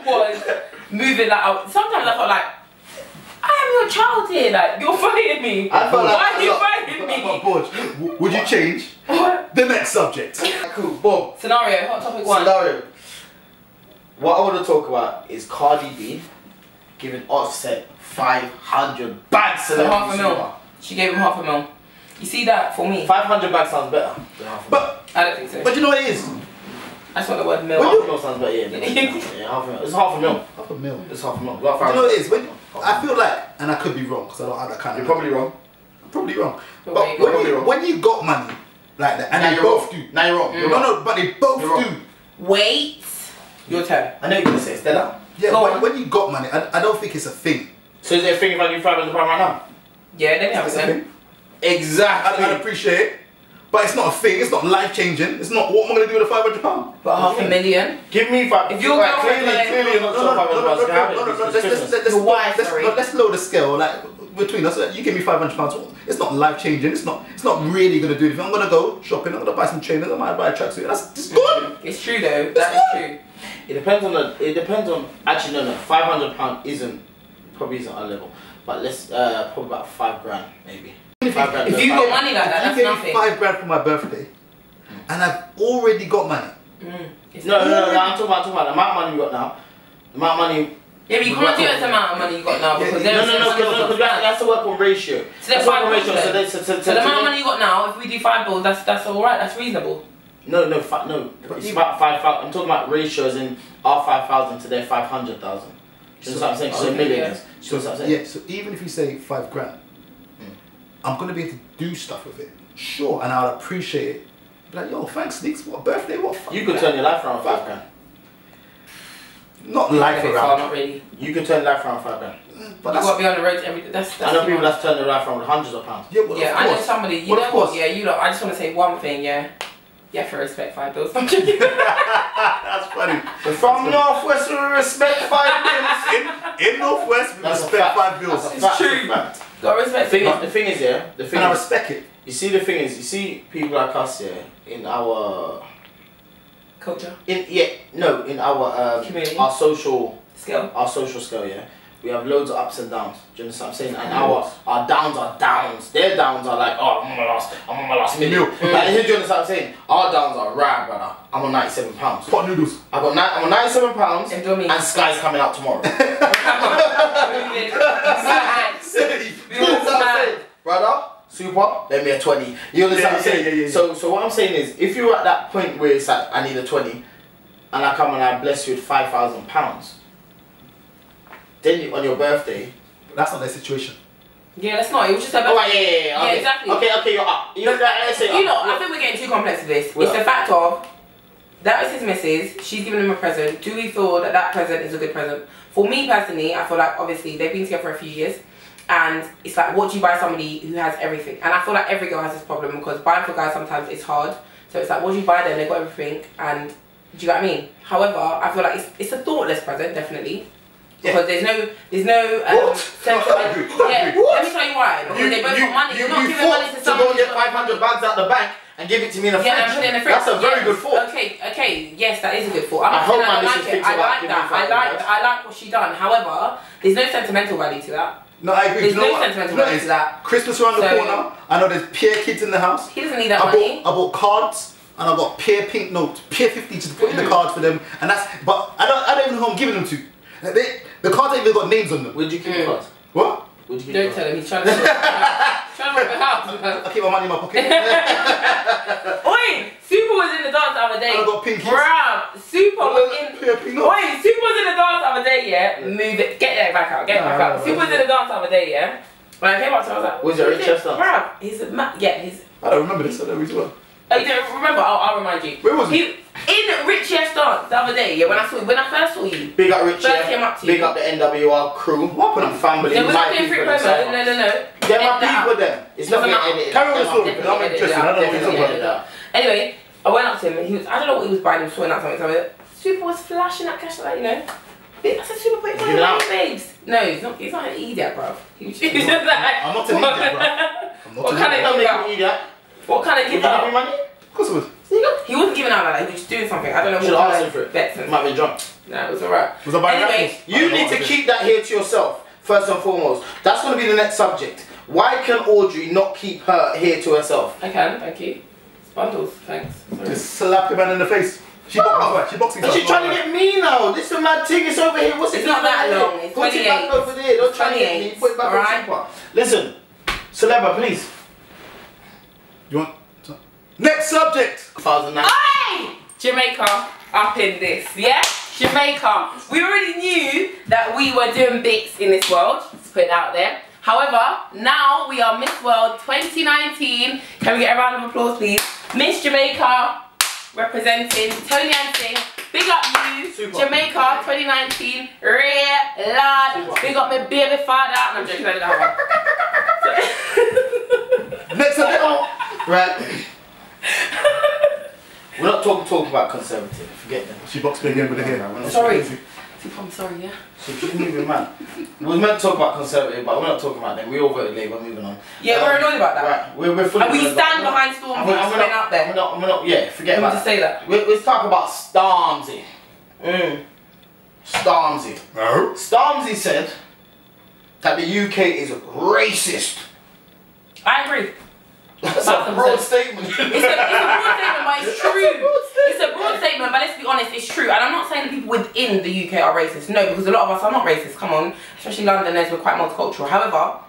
was moving like sometimes I felt like I am your child here, like you're fighting me. Why are you fighting me? Would you change? The next subject. Cool, boom. Scenario, hot topic 1. Scenario. What I want to talk about is Cardi B giving Offset 500 bags So half a mil. She gave him half a mil. You see that for me? 500 bags sounds better than half a mil. But I don't think so. But you know what it is? That's not the word mil. Half a mil sounds better, yeah, half a mil. It's half a mil. Half a mil. It's half a mil. You know what it is? When I feel like, and I could be wrong because I don't have that kind You're of. probably wrong. I'm probably wrong. But When you got money like that, and Now they you're both wrong. do. Now you're wrong. No, no, but they both You're wrong. do. Wait. Your turn. I know you're gonna say it's dead up. Yeah, Go on. when you got money, I don't think it's a thing. So is it a thing if I give £500 right now? Yeah, they have It's a it. thing. Exactly. I appreciate it, but it's not a thing. It's not life changing. It's not what am I gonna do with the £500. But half a million. Give me five. If you're Right, going for clearly you're not sure Let's lower the scale. Like between us, you give me £500. It's not life changing. It's not really gonna do anything. I'm gonna go shopping. I'm gonna buy some trainers. I might buy a tracksuit. That's just good. It's true though. That is true. It depends on. Actually, no. £500 probably isn't our level. But let's probably about £5 maybe. If you got money like that, that's you nothing. gave me £5 for my birthday, and I've already got money. No. I'm talking about the amount of money you got now. The amount of money. Yeah, but you can't do it the amount of money you got now because Because that's to work on ratio. So that's work on 5 ratio. bills. So the amount of money you got now, if we do 5 bills, that's all right. That's reasonable. No. It's about 5,000. I'm talking about ratios in our 5,000 to their 500,000. You know what I'm saying? So millions. Yeah. So even if you say £5, I'm gonna be able to do stuff with it. Sure, and I'll appreciate it. Be like, yo, thanks, Sneaks. What birthday? What? You could turn your life around with £5. Not life around. Not really. You could turn your life around with £5. But you got to be on the road every day. That's I know people that's turned their life around with hundreds of pounds. Yeah, well, yeah, of I know course. somebody. You Well, know of course. what? Yeah, you lot. I just want to say one thing. Yeah, you have to respect 5 bills. I'm joking. That's funny. From Northwest, we respect 5 bills. In Northwest, we That's a respect fact. 5 bills. That's a It's fact. true. Fact. Got to respect. The thing is, yeah. The thing And I is, respect it. you see, the thing is, you see people like us, yeah, in our Culture. in our Community. our social Scale. yeah. We have loads of ups and downs. Do you understand what I'm saying? And our downs are downs. Their downs are like, oh, I'm on my last million. Like, do you understand what I'm saying? Our downs are rad, brother. I'm on £97. Pot noodles. I'm on £97 and Sky's coming out tomorrow. Brother, super, let me a 20. You understand what I'm saying? Yeah. So what I'm saying is, if you're at that point where it's like, I need a 20, and I come and I bless you with £5,000, then on your birthday. That's not their situation. Yeah, that's not. It was just about. Oh, yeah. Yeah, exactly. Okay, you're up. I think we're getting too complex with this. It's the fact of that was his missus. She's giving him a present. Do we feel that that present is a good present? For me personally, I feel like obviously they've been together for a few years, and it's like, what do you buy somebody who has everything? And I feel like every girl has this problem because buying for guys sometimes it's hard. So it's like, what do you buy them? They've got everything, and do you know what I mean? However, I feel like it's a thoughtless present, definitely. Because there's no sense of let me tell you why. Because they both got money. You're not giving money to someone. To go get 500 bags out the bank and give it to me in a fridge. Yeah, and put it in the fridge. That's a very good thought. Okay, yes, that is a good thought. I hope my I missus like it. thinks I about like giving that. me 500 I like what she done. However, there's no sentimental value to that. No, I agree. There's Do you know no what? sentimental Do you know value what to that. Christmas around the So- corner. I know there's peer kids in the house. He doesn't need that money. I bought cards and I got peer pink notes, peer 50 to put in the cards for them, and that's. But I don't even know who I'm giving them to. The cards ain't even got names on them. Where'd you keep the cards? What? Where'd you keep Don't the tell him. He's trying to rip it out. I keep my money in my pocket. Oi! Super was in the dance the other day. I got pinkies. Bruh, Super was in. Peer pink notes. Oi! Super was in the dance the other day, yeah. Move it. Get that back out. Get it back out. Super was in the dance the other day, yeah. When I came up to him, I was like, Was it Rich Chester? Bruh, he's a he's. I don't remember this. I don't really well. Oh, you don't remember? I'll remind you. Where was he? In Rich Yes dance the other day, yeah. When I first saw you. Big up Rich, First came up to you. Big up the NWR crew and family. There was My nothing free people promo. themselves. No. They're my people then. It's not Doesn't getting matter. edited. Carry on the story. They're I'm interested. I don't know what you're talking about. Anyway, I went up to him and he was, I don't know what he was buying, he was sorting out something. So I was like, Super was flashing that cash like, you know. I said, Super, put it Give it out. on babes. No, he's not an idiot, bro. He was just like, I'm not an idiot, bro. I'm not What an kind idiot. of Don't give make out? me eat that. What kind of Did give you give me out? money? Of course it was. He wasn't giving out like that, he was just doing something. I don't know Should what ask kind him for of it. bets. Might be drunk. No, it was alright. Was I buying Anyway, raffles? You need to keep that here to yourself, first and foremost. That's going to be the next subject. Why can Audrey not keep her here to herself? I can, thank you. It's bundles, thanks. Sorry. Just slap your man in the face. She boxing. And she's trying to get me now. This is my thing. It's over here. What's it? It's not that long. It's 28. Put it back over there. Don't try to get me. Put it back on super. Listen, Celebra, please. You want? Next subject. 2009. Hey! Jamaica up in this, yeah? Jamaica. We already knew that we were doing bits in this world. Let's put it out there. However, now we are Miss World 2019. Can we get a round of applause, please? Miss Jamaica representing Tony and Singh. Big up you, Super. Jamaica 2019. Real lad. Big up my baby father. And I'm joking, I didn't have one. Next subject. Right. We're not talking about conservative. Forget them. She boxed me again with the hair. Sorry. I'm sorry, yeah. So she's moving man. We were meant to talk about conservative, but we're not talking about them. We all voted Labour. Moving on. Yeah, we're annoyed about that. Right, we're fully. And we stand behind Stormzy. We're not out there. We're not. Yeah, forget about that. Say that. Let's talk about Stormzy. Stormzy. No. Stormzy said that the UK is racist. I agree. That's a broad statement. It's a broad statement, but it's true. It's a broad statement, but let's be honest, it's true. And I'm not saying the people within the UK are racist. No, because a lot of us are not racist. Come on, especially Londoners, we're quite multicultural. However,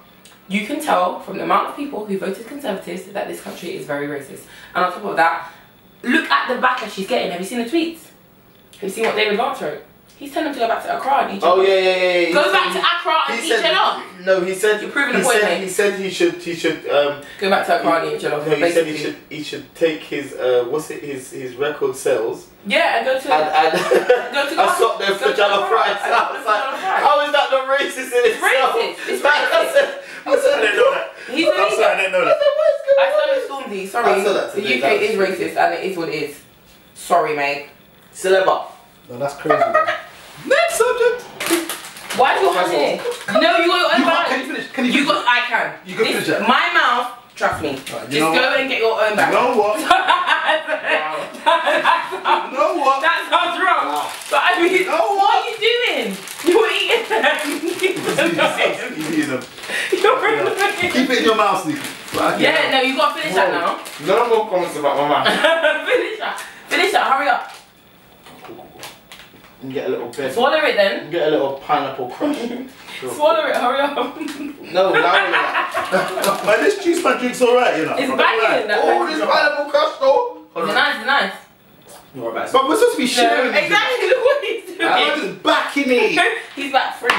you can tell from the amount of people who voted Conservatives that this country is very racist. And on top of that, look at the backlash she's getting. Have you seen the tweets? Have you seen what David Vance wrote? He's telling them to go back to Accra and each other. Oh yeah. Go back to Accra and each other. No, he said. You're proving the point, mate. He said he should. Go back to Accra and each other. No, he said he should take his his record sales. Yeah, and go to and stop them for Jollof Rice. How is that not racist in itself? It's racist. I didn't know that. He's illegal. I didn't know that. I saw Stormzy. Sorry, the UK is racist and it is what it is. Sorry, mate. Celebra. No, that's crazy. Man. Next subject. Why do you want to hear? No, you got your own bag. Can you finish? Can you finish? I can. You can finish it. My mouth, trust me. Right, just go and get your own bag. You know what? You know what? That sounds wrong. Wow. But I mean, you know what are you doing? You're eating them. He's eating them. You're Keep it in your mouth, Sneaky. Yeah, no, you got to finish that now. No more comments about my mouth. Finish that. Finish that, hurry up. And get a little bit. Swallow it then. Get a little pineapple crush. Swallow it, hurry up. No, that Man, this juice man drink's alright, you know. It's banging. Oh, this pineapple crush though. It's nice. You're right, But we're supposed to be sharing. Exactly, look what he's doing. I'm just backing it. He's back free.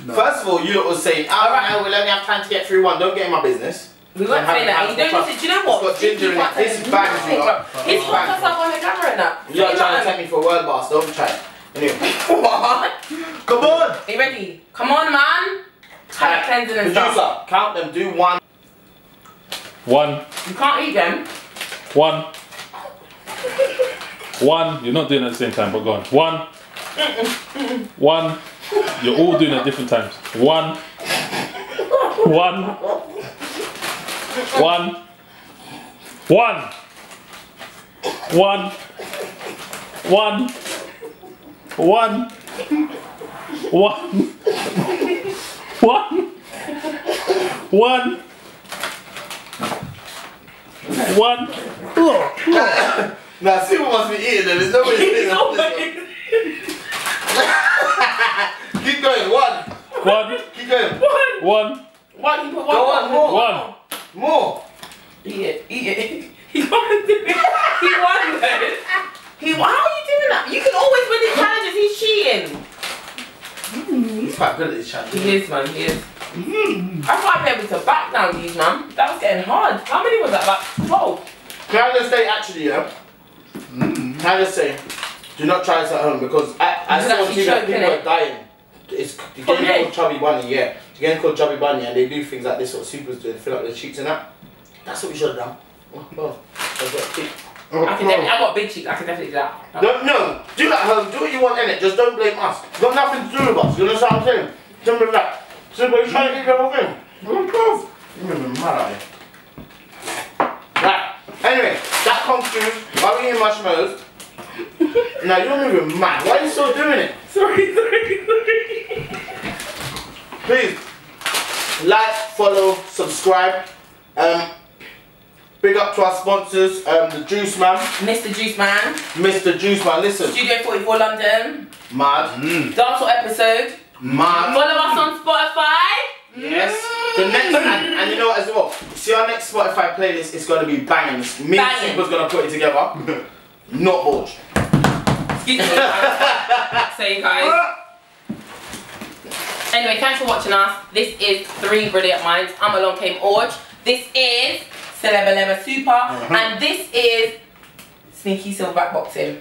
No. First of all, you lot was saying, alright, we'll only have time to get through one. Don't get in my business. We weren't saying that. You don't listen. Do you know what? It's got ginger in it. This bangs me up. He's fucked us up on the camera and that. You're trying to take me for a world boss. Don't try it. Anyway. What? Come on. Are you ready? Come on, man. Palate cleansing and Producer, stuff. count them. Do one. One. You can't eat them. One. One. You're not doing it at the same time, but go on. One. One. You're all doing it at different times. One. One. One. One. One. One. One. One. One. One. One. Now, Super must be eating them. There's nobody eating them. Keep going. One. One. Keep going. One. One. You put one. Go on, more. One. More. Eat it. He won it. He won it. How are you doing that? You can always win these challenges. He's cheating. He's quite good at this challenge. He is, man. He is. I thought I'd be able to back down these, man. That was getting hard. How many was that? Like 12. Can I just say, actually, yeah? Can I just say, do not try this at home because I saw on TV that people are dying. It's the game called Chubby Bunny, yeah. The game called Chubby Bunny, and they do things like this, what Super's doing, fill up their cheeks and that. That's what we should have done. Oh, I've got a cheek. I got big cheeks. I can definitely do that. No, do that at home. Do what you want in it. Just don't blame us. It's got nothing to do with us. You understand what I'm saying? Simple as that. Simple, you're trying to get the whole thing. You're even mad at me. Right. Anyway, that concludes. While we eating marshmallows. Now you're moving mad. Why are you still doing it? Sorry. Please like, follow, subscribe. Big up to our sponsors, the Juice Man. Mr. Juice Man. Mr. Juice Man, listen. Studio 44 London. Mad. Dancehall episode. Mad. Follow us on Spotify. Yes. The next, and you know what as well? See our next Spotify playlist is going to be banging. Me and Super's going to put it together. Not bored. Excuse me. So you guys. Anyway, thanks for watching us. This is 3 Brilliant Minds. I'm Along Came Orge. This is Celeba Leva Super. And this is Sneaky Silverback Boxing.